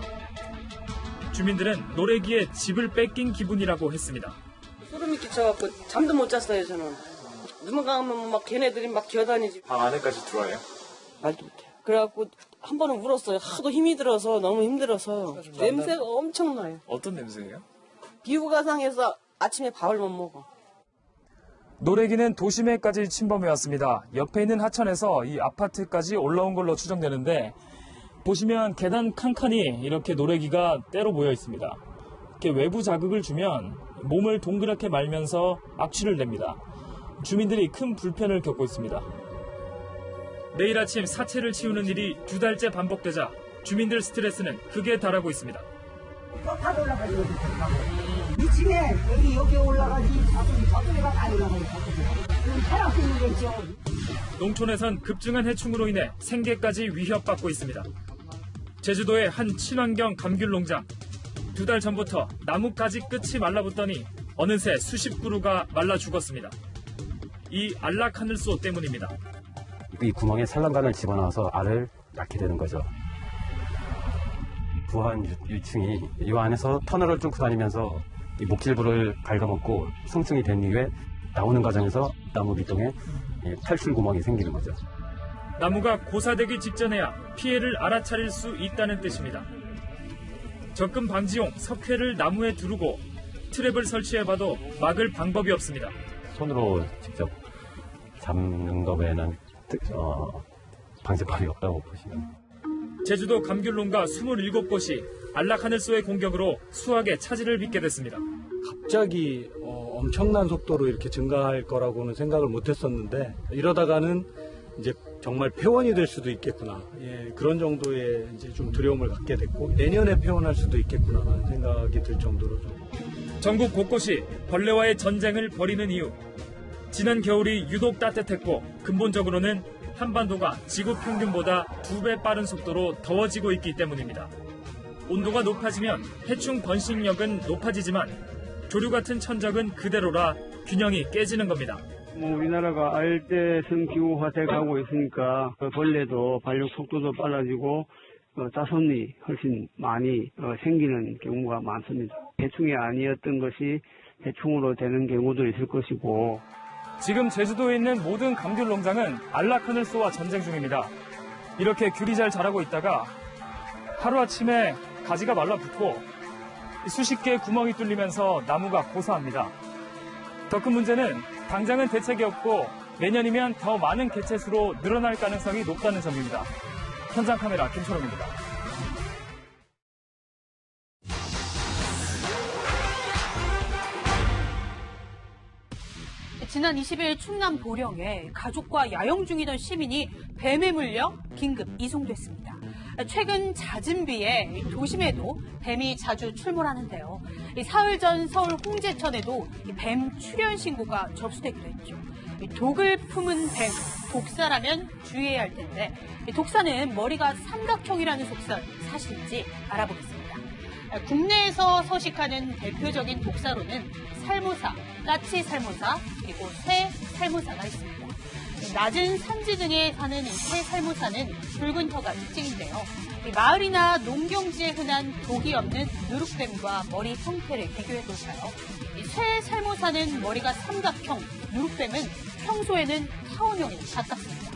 주민들은 노래기에 집을 뺏긴 기분이라고 했습니다. 소름이 끼쳐갖고 잠도 못 잤어요, 저는. 눈만 감으면 막 걔네들이 막 기어다니지. 방 안에까지 들어와요? 말도 못해요. 그래갖고 한 번은 울었어요. 하도 힘이 들어서 너무 힘들어서. 냄새가 엄청나요. 어떤 냄새예요? 기후가 상해서 아침에 밥을 못 먹어. 노래기는 도심에까지 침범해왔습니다. 옆에 있는 하천에서 이 아파트까지 올라온 걸로 추정되는데 보시면 계단 칸칸이 이렇게 노래기가 때로 모여 있습니다. 이렇게 외부 자극을 주면 몸을 동그랗게 말면서 악취를 냅니다. 주민들이 큰 불편을 겪고 있습니다. 매일 아침 사체를 치우는 일이 2달째 반복되자 주민들 스트레스는 극에 달하고 있습니다. 다 올라가지고 2층에 여기 올라가지 저쪽에가 다 올라가요. 살아 쓰는 게 있죠. 농촌에선 급증한 해충으로 인해 생계까지 위협받고 있습니다. 제주도의 한 친환경 감귤 농장. 2달 전부터 나뭇가지 끝이 말라붙더니 어느새 수십 그루가 말라 죽었습니다. 이 안락하늘소 때문입니다. 이 구멍에 산란관을 집어넣어서 알을 낳게 되는 거죠. 부화한 유충이 이 안에서 터널을 뚫고 다니면서 이 목질부를 갉아먹고 성충이 된 이후에 나오는 과정에서 나무 밑동에 탈출 구멍이 생기는 거죠. 나무가 고사되기 직전에야 피해를 알아차릴 수 있다는 뜻입니다. 접근 방지용 석회를 나무에 두르고 트랩을 설치해봐도 막을 방법이 없습니다. 손으로 직접 잡는 것 외에는 방제법이 없다고 보시면. 제주도 감귤농가 27곳이 안락하늘소의 공격으로 수확에 차질을 빚게 됐습니다. 갑자기 엄청난 속도로 이렇게 증가할 거라고는 생각을 못했었는데 이러다가는 이제 정말 폐원이 될 수도 있겠구나. 그런 정도의 이제 좀 두려움을 갖게 됐고 내년에 폐원할 수도 있겠구나라는 생각이 들 정도로 좀. 전국 곳곳이 벌레와의 전쟁을 벌이는 이유. 지난 겨울이 유독 따뜻했고 근본적으로는 한반도가 지구 평균보다 2배 빠른 속도로 더워지고 있기 때문입니다. 온도가 높아지면 해충 번식력은 높아지지만 조류 같은 천적은 그대로라 균형이 깨지는 겁니다. 우리나라가 알대성 기후화돼 가고 있으니까 벌레도 발육 속도도 빨라지고 따손이 훨씬 많이 생기는 경우가 많습니다. 해충이 아니었던 것이 해충으로 되는 경우도 있을 것이고. 지금 제주도에 있는 모든 감귤 농장은 안락하늘소와 전쟁 중입니다. 이렇게 귤이 잘 자라고 있다가 하루아침에 가지가 말라붙고 수십 개의 구멍이 뚫리면서 나무가 고사합니다. 더 큰 문제는 당장은 대책이 없고 내년이면 더 많은 개체수로 늘어날 가능성이 높다는 점입니다. 현장 카메라 김철웅입니다. 지난 20일 충남 보령에 가족과 야영 중이던 시민이 뱀에 물려 긴급 이송됐습니다. 최근 잦은 비에 도심에도 뱀이 자주 출몰하는데요. 사흘 전 서울 홍제천에도 뱀 출현 신고가 접수되기도 했죠. 독을 품은 뱀, 독사라면 주의해야 할 텐데 독사는 머리가 삼각형이라는 속설 사실인지 알아보겠습니다. 국내에서 서식하는 대표적인 독사로는 살모사, 까치 살모사, 그리고 새 살모사가 있습니다. 낮은 산지 등에 사는 새 살모사는 붉은 혀가 특징인데요. 마을이나 농경지에 흔한 독이 없는 누룩뱀과 머리 형태를 비교해볼까요? 새 살모사는 머리가 삼각형, 누룩뱀은 평소에는 타원형에 가깝습니다.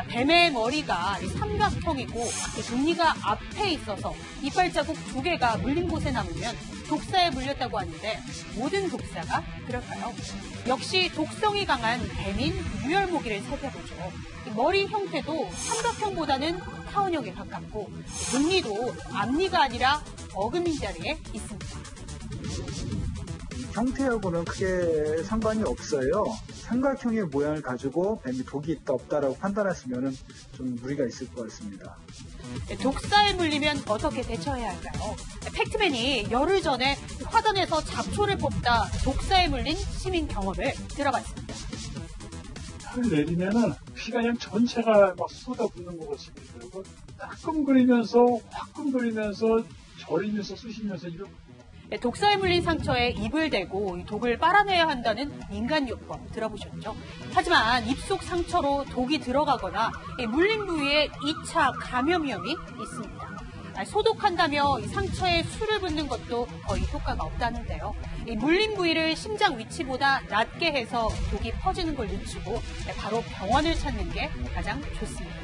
뱀의 머리가 삼각형이고 종리가 앞에 있어서 이빨 자국 2개가 물린 곳에 남으면 독사에 물렸다고 하는데 모든 독사가 그럴까요? 역시 독성이 강한 뱀인 유혈모기를 살펴보죠. 머리 형태도 삼각형보다는 타원형에 가깝고 종리도 앞니가 아니라 어금니 자리에 있습니다. 형태하고는 크게 상관이 없어요. 삼각형의 모양을 가지고 뱀이 독이 있다 없다라고 판단하시면 좀 무리가 있을 것 같습니다. 독사에 물리면 어떻게 대처해야 할까요? 팩트맨이 열흘 전에 화단에서 잡초를 뽑다 독사에 물린 시민 경험을 들어봤습니다. 털 내리면은 피가 그냥 전체가 막 쏟아붓는 것 같이 들고 따끔거리면서 화끈거리면서 절이면서 쑤시면서 이런 독사에 물린 상처에 입을 대고 독을 빨아내야 한다는 인간요법 들어보셨죠? 하지만 입속 상처로 독이 들어가거나 물린 부위에 2차 감염 위험이 있습니다. 소독한다며 상처에 술을 붓는 것도 거의 효과가 없다는데요. 물린 부위를 심장 위치보다 낮게 해서 독이 퍼지는 걸 늦추고 바로 병원을 찾는 게 가장 좋습니다.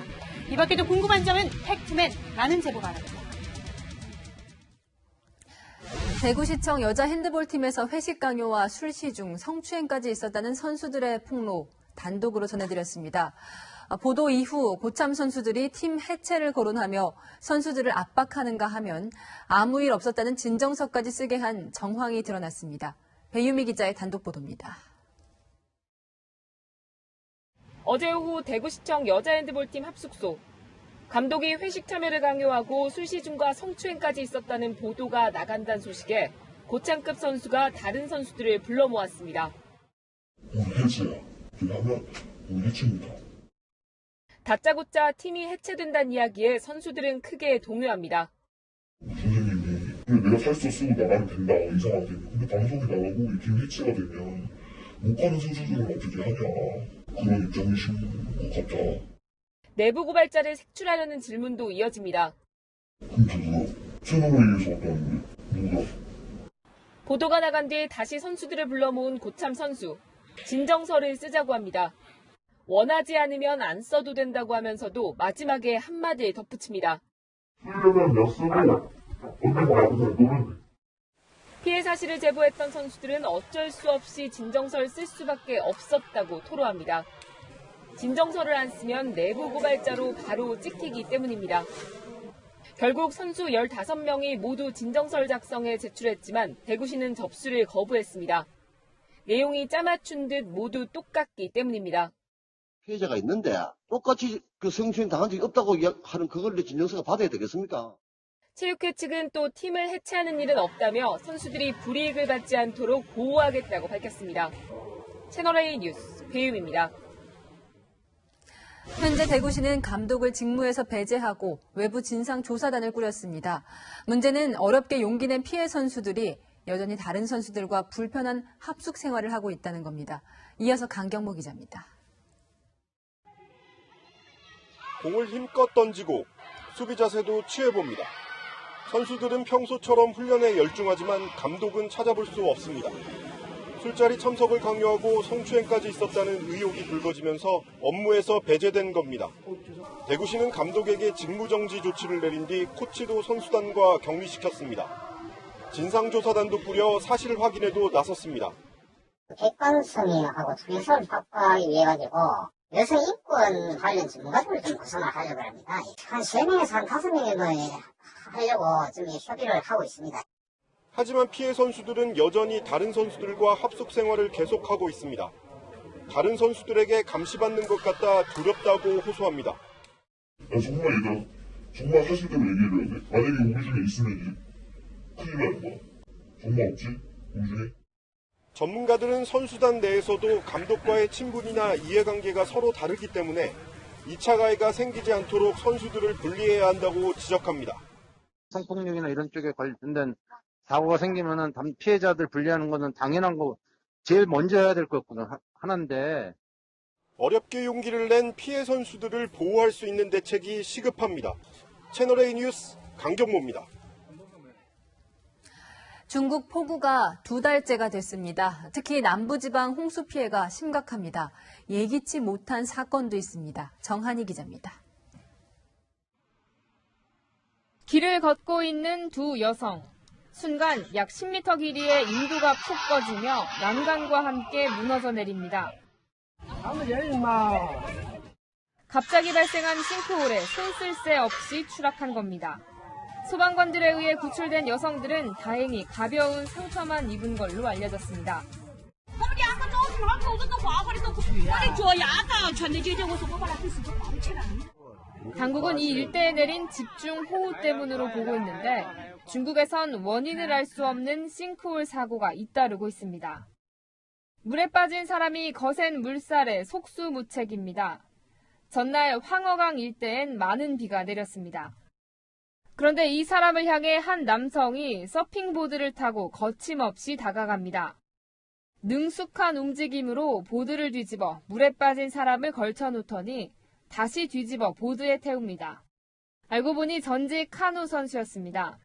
이 밖에도 궁금한 점은 팩트맨 많은 제보 바랍니다. 대구시청 여자 핸드볼팀에서 회식 강요와 술시 중 성추행까지 있었다는 선수들의 폭로 단독으로 전해드렸습니다. 보도 이후 고참 선수들이 팀 해체를 거론하며 선수들을 압박하는가 하면 아무 일 없었다는 진정서까지 쓰게 한 정황이 드러났습니다. 배유미 기자의 단독 보도입니다. 어제 오후 대구시청 여자 핸드볼팀 합숙소. 감독이 회식 참여를 강요하고 술시 중과 성추행까지 있었다는 보도가 나간다는 소식에 고참급 선수가 다른 선수들을 불러 모았습니다. 우리 해체야. 왜냐하면 우리 해체입니다. 다짜고짜 팀이 해체된다는 이야기에 선수들은 크게 동요합니다. 선생님이 왜 내가 살수 쓰고 나가면 된다 이 상황이 되면 근데 방송에 나가고 이 팀 해체가 되면 못 가는 선수들은 어떻게 하냐 그런 입장이신 것 같다. 내부 고발자를 색출하려는 질문도 이어집니다. 그럼 누구야? 채널A에서 왔다는데 누구야? 보도가 나간 뒤 다시 선수들을 불러 모은 고참 선수. 진정서를 쓰자고 합니다. 원하지 않으면 안 써도 된다고 하면서도 마지막에 한마디 덧붙입니다. 쓰려면 몇 쓰고 언제 말하고 노는 돼. 피해 사실을 제보했던 선수들은 어쩔 수 없이 진정서를 쓸 수밖에 없었다고 토로합니다. 진정서를 안 쓰면 내부 고발자로 바로 찍히기 때문입니다. 결국 선수 15명이 모두 진정서를 작성해 제출했지만 대구시는 접수를 거부했습니다. 내용이 짜맞춘 듯 모두 똑같기 때문입니다. 피해자가 있는데 똑같이 그 성추행 당한 적이 없다고 하는 그걸 진정서가 받아야 되겠습니까? 체육회 측은 또 팀을 해체하는 일은 없다며 선수들이 불이익을 받지 않도록 보호하겠다고 밝혔습니다. 채널A 뉴스 배유미입니다. 현재 대구시는 감독을 직무에서 배제하고 외부 진상조사단을 꾸렸습니다. 문제는 어렵게 용기 낸 피해 선수들이 여전히 다른 선수들과 불편한 합숙 생활을 하고 있다는 겁니다. 이어서 강경모 기자입니다. 공을 힘껏 던지고 수비 자세도 취해봅니다. 선수들은 평소처럼 훈련에 열중하지만 감독은 찾아볼 수 없습니다. 술자리 참석을 강요하고 성추행까지 있었다는 의혹이 불거지면서 업무에서 배제된 겁니다. 대구시는 감독에게 직무정지 조치를 내린 뒤 코치도 선수단과 격리시켰습니다. 진상조사단도 꾸려 사실 확인에도 나섰습니다. 객관성하고 투명성을 확보하기 위해 가지고 여성 인권 관련 전문가들을 좀 구성을 하려고 합니다. 한 3명에서 한 5명을 하려고 좀 협의를 하고 있습니다. 하지만 피해 선수들은 여전히 다른 선수들과 합숙 생활을 계속하고 있습니다. 다른 선수들에게 감시받는 것 같다 두렵다고 호소합니다. 정말 얘들아, 정말 사실대로 얘기해줘야 돼. 만약에 우리 중에 있으면 이제 큰일 나는 거야. 정말 없지? 우리 중에? 전문가들은 선수단 내에서도 감독과의 친분이나 이해관계가 서로 다르기 때문에 2차 가해가 생기지 않도록 선수들을 분리해야 한다고 지적합니다. 성폭력이나 이런 쪽에 관련된 사고가 생기면은 피해자들 분리하는 거는 당연한 거 제일 먼저 해야 될 것 하나인데 어렵게 용기를 낸 피해 선수들을 보호할 수 있는 대책이 시급합니다. 채널A 뉴스 강경모입니다. 중국 폭우가 2달째가 됐습니다. 특히 남부지방 홍수 피해가 심각합니다. 예기치 못한 사건도 있습니다. 정한희 기자입니다. 길을 걷고 있는 두 여성. 순간 약 10m 길이의 인도가 푹 꺼지며 난간과 함께 무너져 내립니다. 갑자기 발생한 싱크홀에 손 쓸 새 없이 추락한 겁니다. 소방관들에 의해 구출된 여성들은 다행히 가벼운 상처만 입은 걸로 알려졌습니다. 당국은 이 일대에 내린 집중호우 때문으로 보고 있는데 중국에선 원인을 알 수 없는 싱크홀 사고가 잇따르고 있습니다. 물에 빠진 사람이 거센 물살에 속수무책입니다. 전날 황허강 일대엔 많은 비가 내렸습니다. 그런데 이 사람을 향해 한 남성이 서핑보드를 타고 거침없이 다가갑니다. 능숙한 움직임으로 보드를 뒤집어 물에 빠진 사람을 걸쳐놓더니 다시 뒤집어 보드에 태웁니다. 알고 보니 전직 카누 선수였습니다.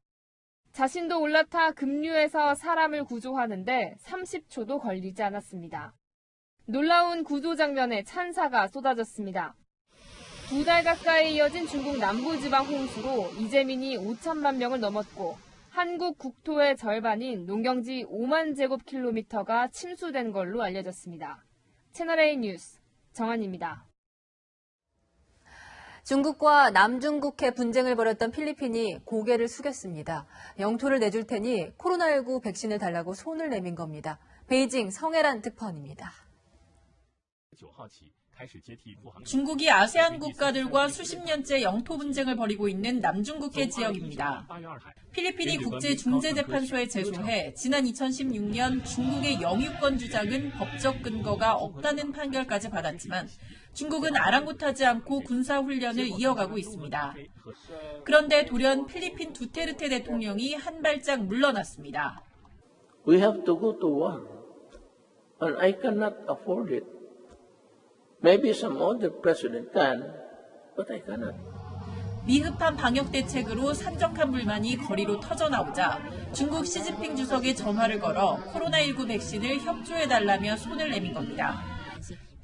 자신도 올라타 급류에서 사람을 구조하는데 30초도 걸리지 않았습니다. 놀라운 구조 장면에 찬사가 쏟아졌습니다. 2달 가까이 이어진 중국 남부지방 홍수로 이재민이 5천만 명을 넘었고 한국 국토의 절반인 농경지 5만 제곱킬로미터가 침수된 걸로 알려졌습니다. 채널A 뉴스 정한입니다. 중국과 남중국해 분쟁을 벌였던 필리핀이 고개를 숙였습니다. 영토를 내줄 테니 코로나19 백신을 달라고 손을 내민 겁니다. 베이징 성혜란 특파원입니다. 중국이 아세안 국가들과 수십 년째 영토 분쟁을 벌이고 있는 남중국해 지역입니다. 필리핀이 국제중재재판소에 제소해 지난 2016년 중국의 영유권 주장은 법적 근거가 없다는 판결까지 받았지만 중국은 아랑곳하지 않고 군사훈련을 이어가고 있습니다. 그런데 돌연 필리핀 두테르테 대통령이 한 발짝 물러났습니다. We have to go to war, and I cannot afford it. Maybe some other president can, but I cannot. 미흡한 방역 대책으로 산적한 불만이 거리로 터져나오자 중국 시진핑 주석에 전화를 걸어 코로나19 백신을 협조해달라며 손을 내민 겁니다.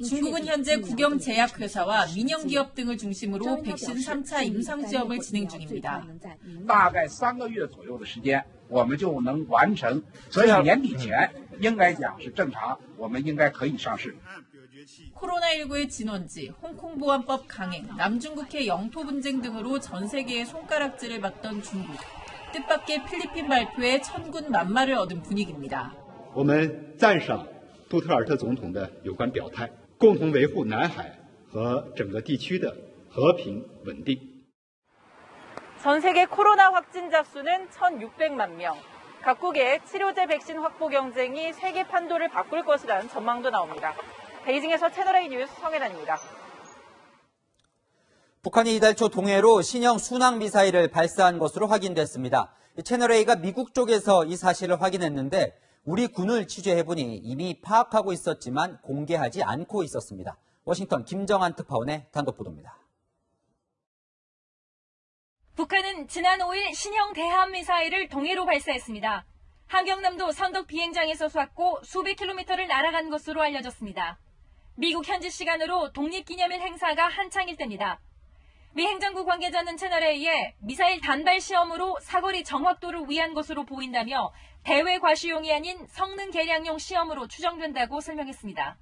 중국은 현재 국영제약회사와 민영기업 등을 중심으로 백신 3차 임상시험을 진행 중입니다. 大概3个月左右的时间我们就能完成所以年底前应该讲是正常我们应该可以上市 코로나19의 진원지, 홍콩보안법 강행, 남중국해 영토 분쟁 등으로 전 세계의 손가락질을 받던 중국. 뜻밖의 필리핀 발표에 천군 만마를 얻은 분위기입니다. 我们赞赏杜特尔特总统的有关表态，共同维护南海和整个地区的和平稳定。 전 세계 코로나 확진자 수는 1,600만 명. 각국의 치료제 백신 확보 경쟁이 세계 판도를 바꿀 것이라는 전망도 나옵니다. 베이징에서 채널A 뉴스 성혜란입니다. 북한이 이달 초 동해로 신형 순항미사일을 발사한 것으로 확인됐습니다. 채널A가 미국 쪽에서 이 사실을 확인했는데 우리 군을 취재해보니 이미 파악하고 있었지만 공개하지 않고 있었습니다. 워싱턴 김정한 특파원의 단독 보도입니다. 북한은 지난 5일 신형 대함미사일을 동해로 발사했습니다. 함경남도 선덕 비행장에서 쐈고 수백 킬로미터를 날아간 것으로 알려졌습니다. 미국 현지 시간으로 독립기념일 행사가 한창일 때입니다. 미 행정부 관계자는 채널A에 미사일 단발 시험으로 사거리 정확도를 위한 것으로 보인다며 대외 과시용이 아닌 성능 개량용 시험으로 추정된다고 설명했습니다.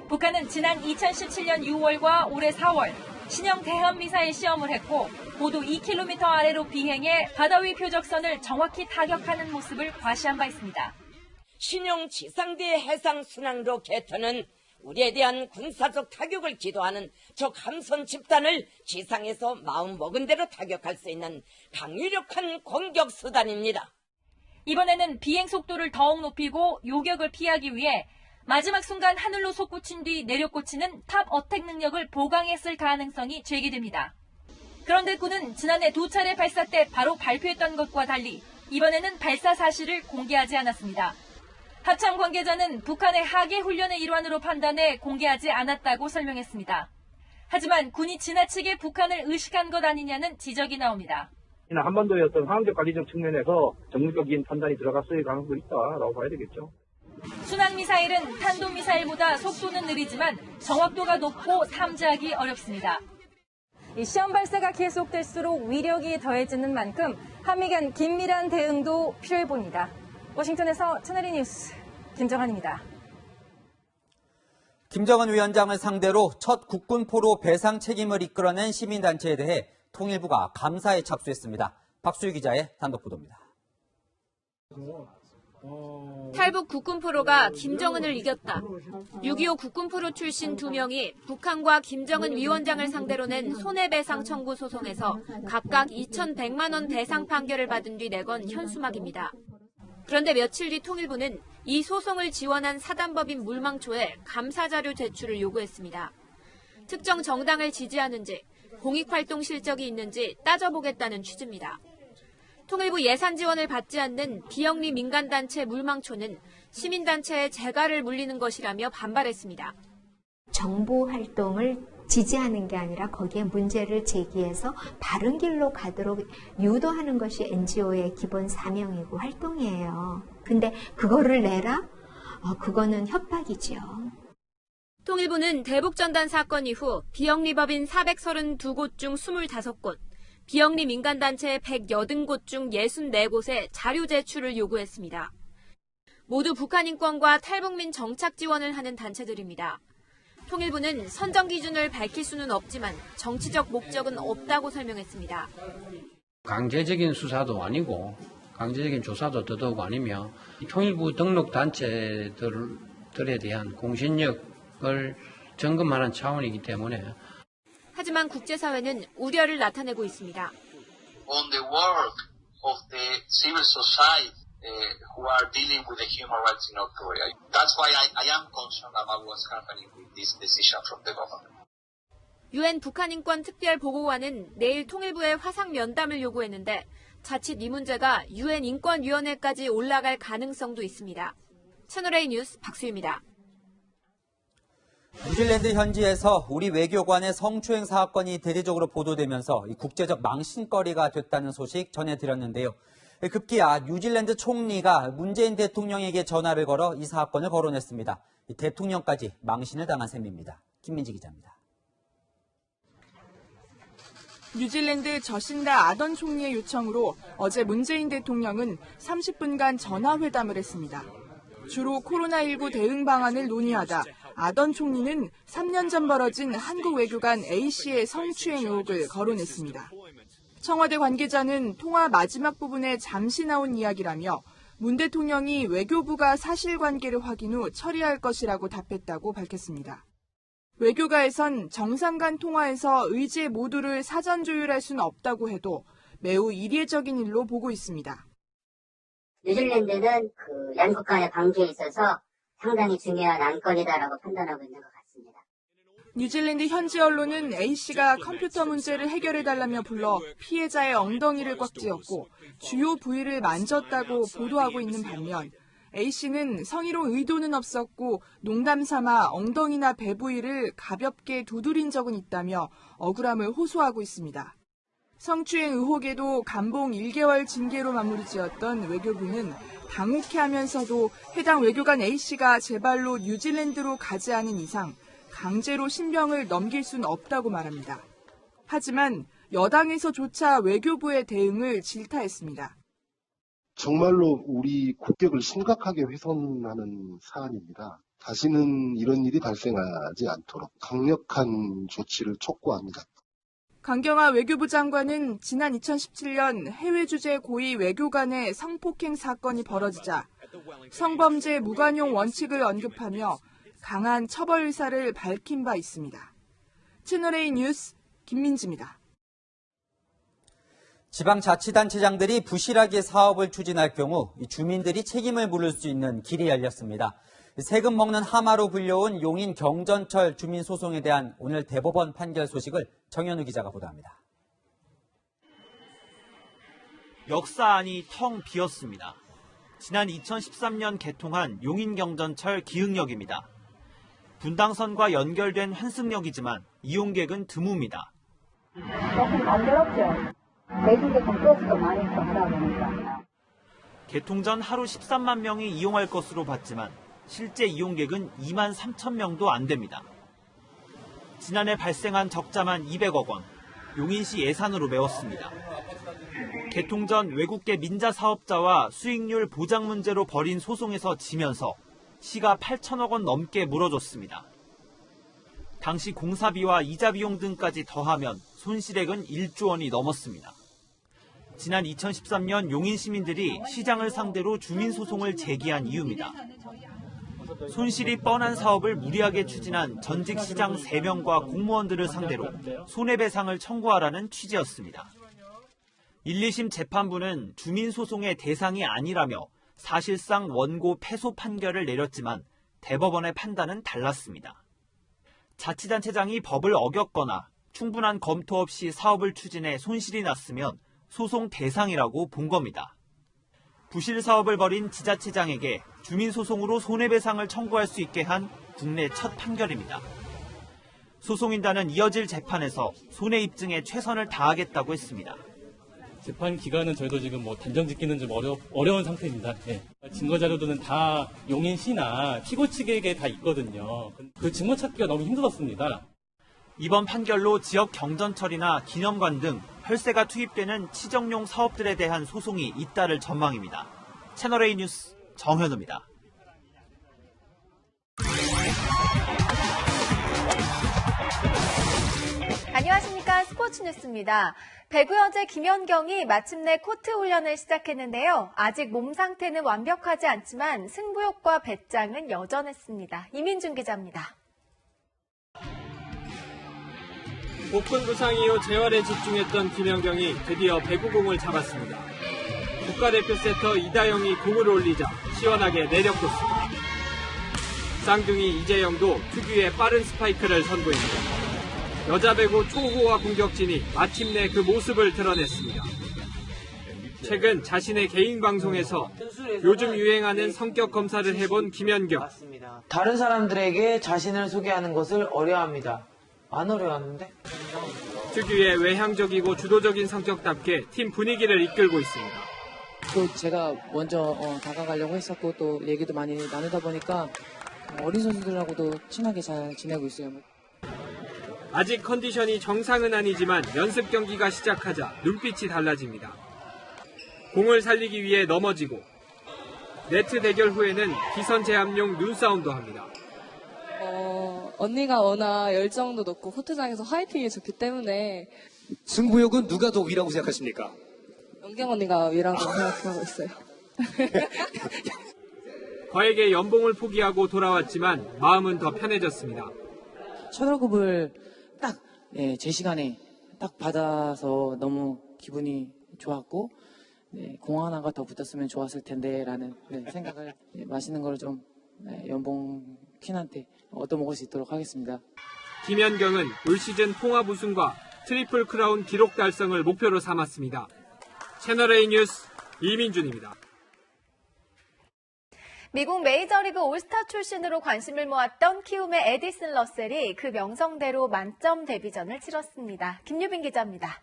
북한은 지난 2017년 6월과 올해 4월 신형 대함미사일 시험을 했고 고도 2km 아래로 비행해 바다 위 표적선을 정확히 타격하는 모습을 과시한 바 있습니다. 신형 지상대 해상 순항 로켓은 우리에 대한 군사적 타격을 기도하는 적 함선 집단을 지상에서 마음먹은 대로 타격할 수 있는 강유력한 공격 수단입니다. 이번에는 비행 속도를 더욱 높이고 요격을 피하기 위해 마지막 순간 하늘로 솟구친 뒤 내려꽂히는 탑 어택 능력을 보강했을 가능성이 제기됩니다. 그런데 군은 지난해 2차례 발사 때 바로 발표했던 것과 달리 이번에는 발사 사실을 공개하지 않았습니다. 합참 관계자는 북한의 하계 훈련의 일환으로 판단해 공개하지 않았다고 설명했습니다. 하지만 군이 지나치게 북한을 의식한 것 아니냐는 지적이 나옵니다. 한반도의 어떤 상황적 관리적 측면에서 전문적인 판단이 들어갔을 가능성도 있다라고 봐야 되겠죠. 순항미사일은 탄도미사일보다 속도는 느리지만 정확도가 높고 탐지하기 어렵습니다. 이 시험 발사가 계속될수록 위력이 더해지는 만큼 한미 간 긴밀한 대응도 필요해 보입니다. 워싱턴에서 채널A 뉴스 김정한입니다. 김정은 위원장을 상대로 첫 국군포로 배상 책임을 이끌어낸 시민단체에 대해 통일부가 감사에 착수했습니다. 박수희 기자의 단독 보도입니다. 탈북 국군포로가 김정은을 이겼다. 6.25 국군포로 출신 2명이 북한과 김정은 위원장을 상대로 낸 손해배상 청구 소송에서 각각 2,100만 원 배상 판결을 받은 뒤 내건 현수막입니다. 그런데 며칠 뒤 통일부는 이 소송을 지원한 사단법인 물망초에 감사자료 제출을 요구했습니다. 특정 정당을 지지하는지 공익활동 실적이 있는지 따져보겠다는 취지입니다. 통일부 예산 지원을 받지 않는 비영리 민간단체 물망초는 시민단체의 재갈을 물리는 것이라며 반발했습니다. 정보 활동을 지지하는 게 아니라 거기에 문제를 제기해서 바른 길로 가도록 유도하는 것이 NGO의 기본 사명이고 활동이에요. 근데 그거를 내라? 그거는 협박이지요. 통일부는 대북전단 사건 이후 비영리법인 432곳 중 25곳, 비영리 민간단체 180곳 중 64곳에 자료 제출을 요구했습니다. 모두 북한 인권과 탈북민 정착 지원을 하는 단체들입니다. 통일부는 선정 기준을 밝힐 수는 없지만 정치적 목적은 없다고 설명했습니다. 강제적인 수사도 아니고 강제적인 조사도 더더욱 아니며 통일부 등록 단체들에 대한 공신력을 점검하는 차원이기 때문에 하지만 국제사회는 우려를 나타내고 있습니다. On the work of the civil society who are dealing with the human rights in North Korea. That's why I am concerned about what's happening with this decision from the government. UN 북한인권 특별보고관은 내일 통일부에 화상 면담을 요구했는데 자칫 이 문제가 UN 인권위원회까지 올라갈 가능성도 있습니다. 채널A 뉴스 박수희입니다. 뉴질랜드 현지에서 우리 외교관의 성추행 사건이 대대적으로 보도되면서 국제적 망신거리가 됐다는 소식 전해드렸는데요. 급기야 뉴질랜드 총리가 문재인 대통령에게 전화를 걸어 이 사건을 거론했습니다. 대통령까지 망신을 당한 셈입니다. 김민지 기자입니다. 뉴질랜드 저신다 아던 총리의 요청으로 어제 문재인 대통령은 30분간 전화회담을 했습니다. 주로 코로나19 대응 방안을 논의하다 아던 총리는 3년 전 벌어진 한국 외교관 A씨의 성추행 의혹을 거론했습니다. 청와대 관계자는 통화 마지막 부분에 잠시 나온 이야기라며 문 대통령이 외교부가 사실관계를 확인 후 처리할 것이라고 답했다고 밝혔습니다. 외교가에선 정상 간 통화에서 의제 모두를 사전 조율할 수는 없다고 해도 매우 이례적인 일로 보고 있습니다. 뉴질랜드는 양국 간의 관계에 있어서 상당히 중요한 안건이다라고 판단하고 있는 것 같습니다. 뉴질랜드 현지 언론은 A씨가 컴퓨터 문제를 해결해달라며 불러 피해자의 엉덩이를 꽉 쥐었고 주요 부위를 만졌다고 보도하고 있는 반면 A씨는 성희롱 의도는 없었고 농담 삼아 엉덩이나 배 부위를 가볍게 두드린 적은 있다며 억울함을 호소하고 있습니다. 성추행 의혹에도 감봉 1개월 징계로 마무리 지었던 외교부는 당혹해하면서도 해당 외교관 A씨가 제발로 뉴질랜드로 가지 않은 이상 강제로 신병을 넘길 수는 없다고 말합니다. 하지만 여당에서조차 외교부의 대응을 질타했습니다. 정말로 우리 국격을 심각하게 훼손하는 사안입니다. 다시는 이런 일이 발생하지 않도록 강력한 조치를 촉구합니다. 강경화 외교부 장관은 지난 2017년 해외 주재 고위 외교관의 성폭행 사건이 벌어지자 성범죄 무관용 원칙을 언급하며 강한 처벌 의사를 밝힌 바 있습니다. 채널A 뉴스 김민지입니다. 지방자치단체장들이 부실하게 사업을 추진할 경우 주민들이 책임을 물을 수 있는 길이 열렸습니다. 세금 먹는 하마로 불려온 용인 경전철 주민소송에 대한 오늘 대법원 판결 소식을 정현우 기자가 보도합니다. 역사안이 텅 비었습니다. 지난 2013년 개통한 용인 경전철 기흥역입니다. 분당선과 연결된 환승역이지만 이용객은 드뭅니다. 조금 간지럽죠. 대중교통 버스도 많이 타다 보니까. 개통 전 하루 13만 명이 이용할 것으로 봤지만 실제 이용객은 2만 3천 명도 안 됩니다. 지난해 발생한 적자만 200억 원, 용인시 예산으로 메웠습니다. 개통 전 외국계 민자 사업자와 수익률 보장 문제로 벌인 소송에서 지면서 시가 8천억 원 넘게 물어줬습니다. 당시 공사비와 이자 비용 등까지 더하면 손실액은 1조 원이 넘었습니다. 지난 2013년 용인 시민들이 시장을 상대로 주민소송을 제기한 이유입니다. 손실이 뻔한 사업을 무리하게 추진한 전직 시장 3명과 공무원들을 상대로 손해배상을 청구하라는 취지였습니다. 1, 2심 재판부는 주민소송의 대상이 아니라며 사실상 원고 패소 판결을 내렸지만 대법원의 판단은 달랐습니다. 자치단체장이 법을 어겼거나 충분한 검토 없이 사업을 추진해 손실이 났으면 소송 대상이라고 본 겁니다. 부실 사업을 벌인 지자체장에게 주민소송으로 손해배상을 청구할 수 있게 한 국내 첫 판결입니다. 소송인단은 이어질 재판에서 손해 입증에 최선을 다하겠다고 했습니다. 재판 기간은 저희도 지금 단정 짓기는 좀 어려운 상태입니다. 네. 증거 자료들은 다 용인시나 피고 측에게 다 있거든요. 그 증거 찾기가 너무 힘들었습니다. 이번 판결로 지역 경전철이나 기념관 등 혈세가 투입되는 치정용 사업들에 대한 소송이 잇따를 전망입니다. 채널A 뉴스 정현우입니다. 안녕하십니까. 스포츠 뉴스입니다. 배구 여제 김연경이 마침내 코트 훈련을 시작했는데요. 아직 몸 상태는 완벽하지 않지만 승부욕과 배짱은 여전했습니다. 이민준 기자입니다. 복근 부상 이후 재활에 집중했던 김연경이 드디어 배구공을 잡았습니다. 국가대표 세터 이다영이 공을 올리자 시원하게 내려꽂습니다. 쌍둥이 이재영도 특유의 빠른 스파이크를 선보입니다. 여자 배구 초호화 공격진이 마침내 그 모습을 드러냈습니다. 최근 자신의 개인 방송에서 요즘 유행하는 성격 검사를 해본 김연경. 다른 사람들에게 자신을 소개하는 것을 어려워합니다. 안 어려웠는데? 특유의 외향적이고 주도적인 성격답게 팀 분위기를 이끌고 있습니다. 또 제가 먼저 다가가려고 했었고 또 얘기도 많이 나누다 보니까 어린 선수들하고도 친하게 잘 지내고 있어요. 아직 컨디션이 정상은 아니지만 연습 경기가 시작하자 눈빛이 달라집니다. 공을 살리기 위해 넘어지고 네트 대결 후에는 기선 제압용 눈싸움도 합니다. 언니가 워낙 열정도 높고 코트장에서 화이팅이 좋기 때문에 승부욕은 누가 더 위라고 생각하십니까? 연경 언니가 위라고 생각하고 있어요. 거액의 연봉을 포기하고 돌아왔지만 마음은 더 편해졌습니다. 첫월급을 딱 제 시간에 딱 받아서 너무 기분이 좋았고 공 하나가 더 붙었으면 좋았을 텐데 라는 생각을 맛있는 걸 좀 연봉 퀸한테 얻어먹을 수 있도록 하겠습니다. 김연경은 올 시즌 통합 우승과 트리플 크라운 기록 달성을 목표로 삼았습니다. 채널A 뉴스 이민준입니다. 미국 메이저리그 올스타 출신으로 관심을 모았던 키움의 에디슨 러셀이 그 명성대로 만점 데뷔전을 치렀습니다. 김유빈 기자입니다.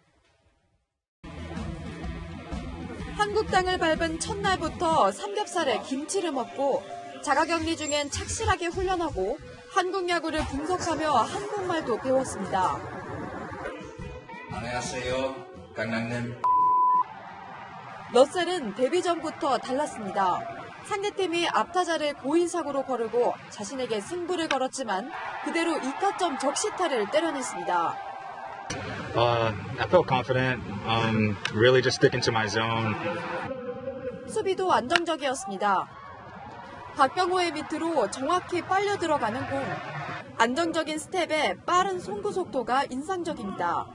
한국 땅을 밟은 첫날부터 삼겹살에 김치를 먹고 자가격리 중엔 착실하게 훈련하고 한국 야구를 분석하며 한국말도 배웠습니다. 안녕하세요, 강남님. 러셀은 데뷔 전부터 달랐습니다. 상대팀이 앞타자를 고의사고로 거르고 자신에게 승부를 걸었지만 그대로 2타점 적시타를 때려냈습니다. I felt confident, really just sticking to my zone. 수비도 안정적이었습니다. 박병호의 밑으로 정확히 빨려 들어가는 공. 안정적인 스텝에 빠른 송구 속도가 인상적입니다.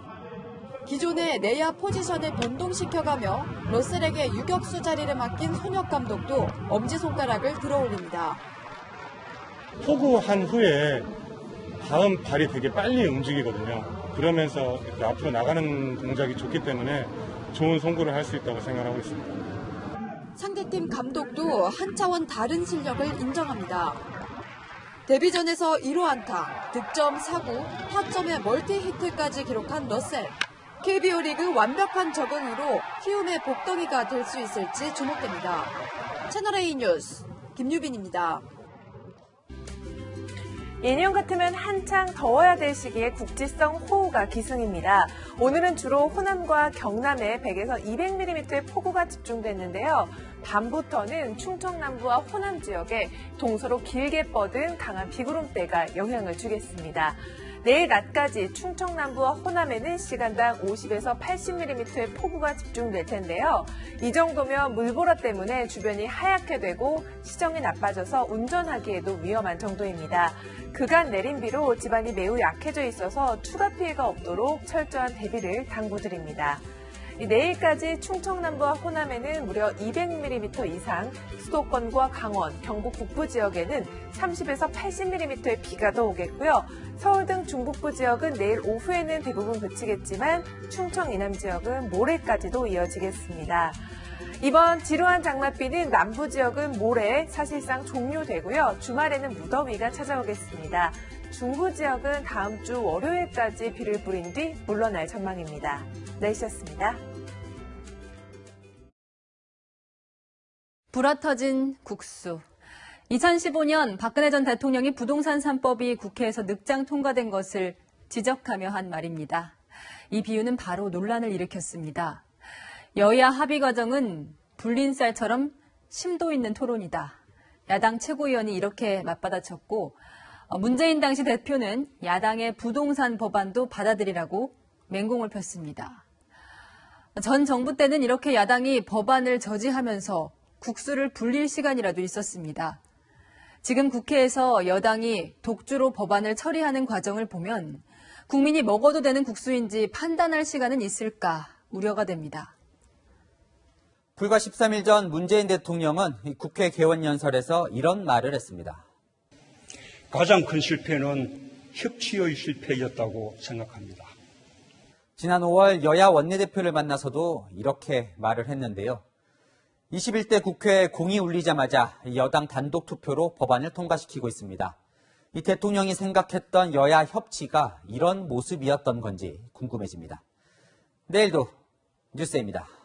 기존의 내야 포지션을 변동시켜가며 러셀에게 유격수 자리를 맡긴 손혁 감독도 엄지손가락을 들어올립니다. 포구한 후에 다음 발이 되게 빨리 움직이거든요. 그러면서 앞으로 나가는 동작이 좋기 때문에 좋은 송구를 할 수 있다고 생각하고 있습니다. 상대팀 감독도 한 차원 다른 실력을 인정합니다. 데뷔전에서 1호 안타, 득점 4구, 타점에 멀티히트까지 기록한 러셀. KBO 리그 완벽한 적응으로 키움의 복덩이가 될 수 있을지 주목됩니다. 채널A 뉴스 김유빈입니다. 예년 같으면 한창 더워야 될 시기에 국지성 호우가 기승입니다. 오늘은 주로 호남과 경남에 100에서 200mm의 폭우가 집중됐는데요. 밤부터는 충청 남부와 호남 지역에 동서로 길게 뻗은 강한 비구름대가 영향을 주겠습니다. 내일 낮까지 충청 남부와 호남에는 시간당 50에서 80mm의 폭우가 집중될 텐데요. 이 정도면 물보라 때문에 주변이 하얗게 되고 시정이 나빠져서 운전하기에도 위험한 정도입니다. 그간 내린 비로 집안이 매우 약해져 있어서 추가 피해가 없도록 철저한 대비를 당부드립니다. 내일까지 충청 남부와 호남에는 무려 200mm 이상, 수도권과 강원, 경북 북부 지역에는 30에서 80mm의 비가 더 오겠고요. 서울 등 중북부 지역은 내일 오후에는 대부분 그치겠지만 충청 이남 지역은 모레까지도 이어지겠습니다. 이번 지루한 장맛비는 남부 지역은 모레 사실상 종료되고요. 주말에는 무더위가 찾아오겠습니다. 중부 지역은 다음 주 월요일까지 비를 뿌린 뒤 물러날 전망입니다. 날씨였습니다. 불어터진 국수. 2015년 박근혜 전 대통령이 부동산 3법이 국회에서 늑장 통과된 것을 지적하며 한 말입니다. 이 비유는 바로 논란을 일으켰습니다. 여야 합의 과정은 불린 쌀처럼 심도 있는 토론이다. 야당 최고위원이 이렇게 맞받아쳤고 문재인 당시 대표는 야당의 부동산 법안도 받아들이라고 맹공을 폈습니다. 전 정부 때는 이렇게 야당이 법안을 저지하면서 국수를 불릴 시간이라도 있었습니다. 지금 국회에서 여당이 독주로 법안을 처리하는 과정을 보면 국민이 먹어도 되는 국수인지 판단할 시간은 있을까 우려가 됩니다. 불과 13일 전 문재인 대통령은 국회 개원연설에서 이런 말을 했습니다. 가장 큰 실패는 협치의 실패였다고 생각합니다. 지난 5월 여야 원내대표를 만나서도 이렇게 말을 했는데요. 21대 국회 공이 울리자마자 여당 단독 투표로 법안을 통과시키고 있습니다. 이 대통령이 생각했던 여야 협치가 이런 모습이었던 건지 궁금해집니다. 내일도 뉴스입니다.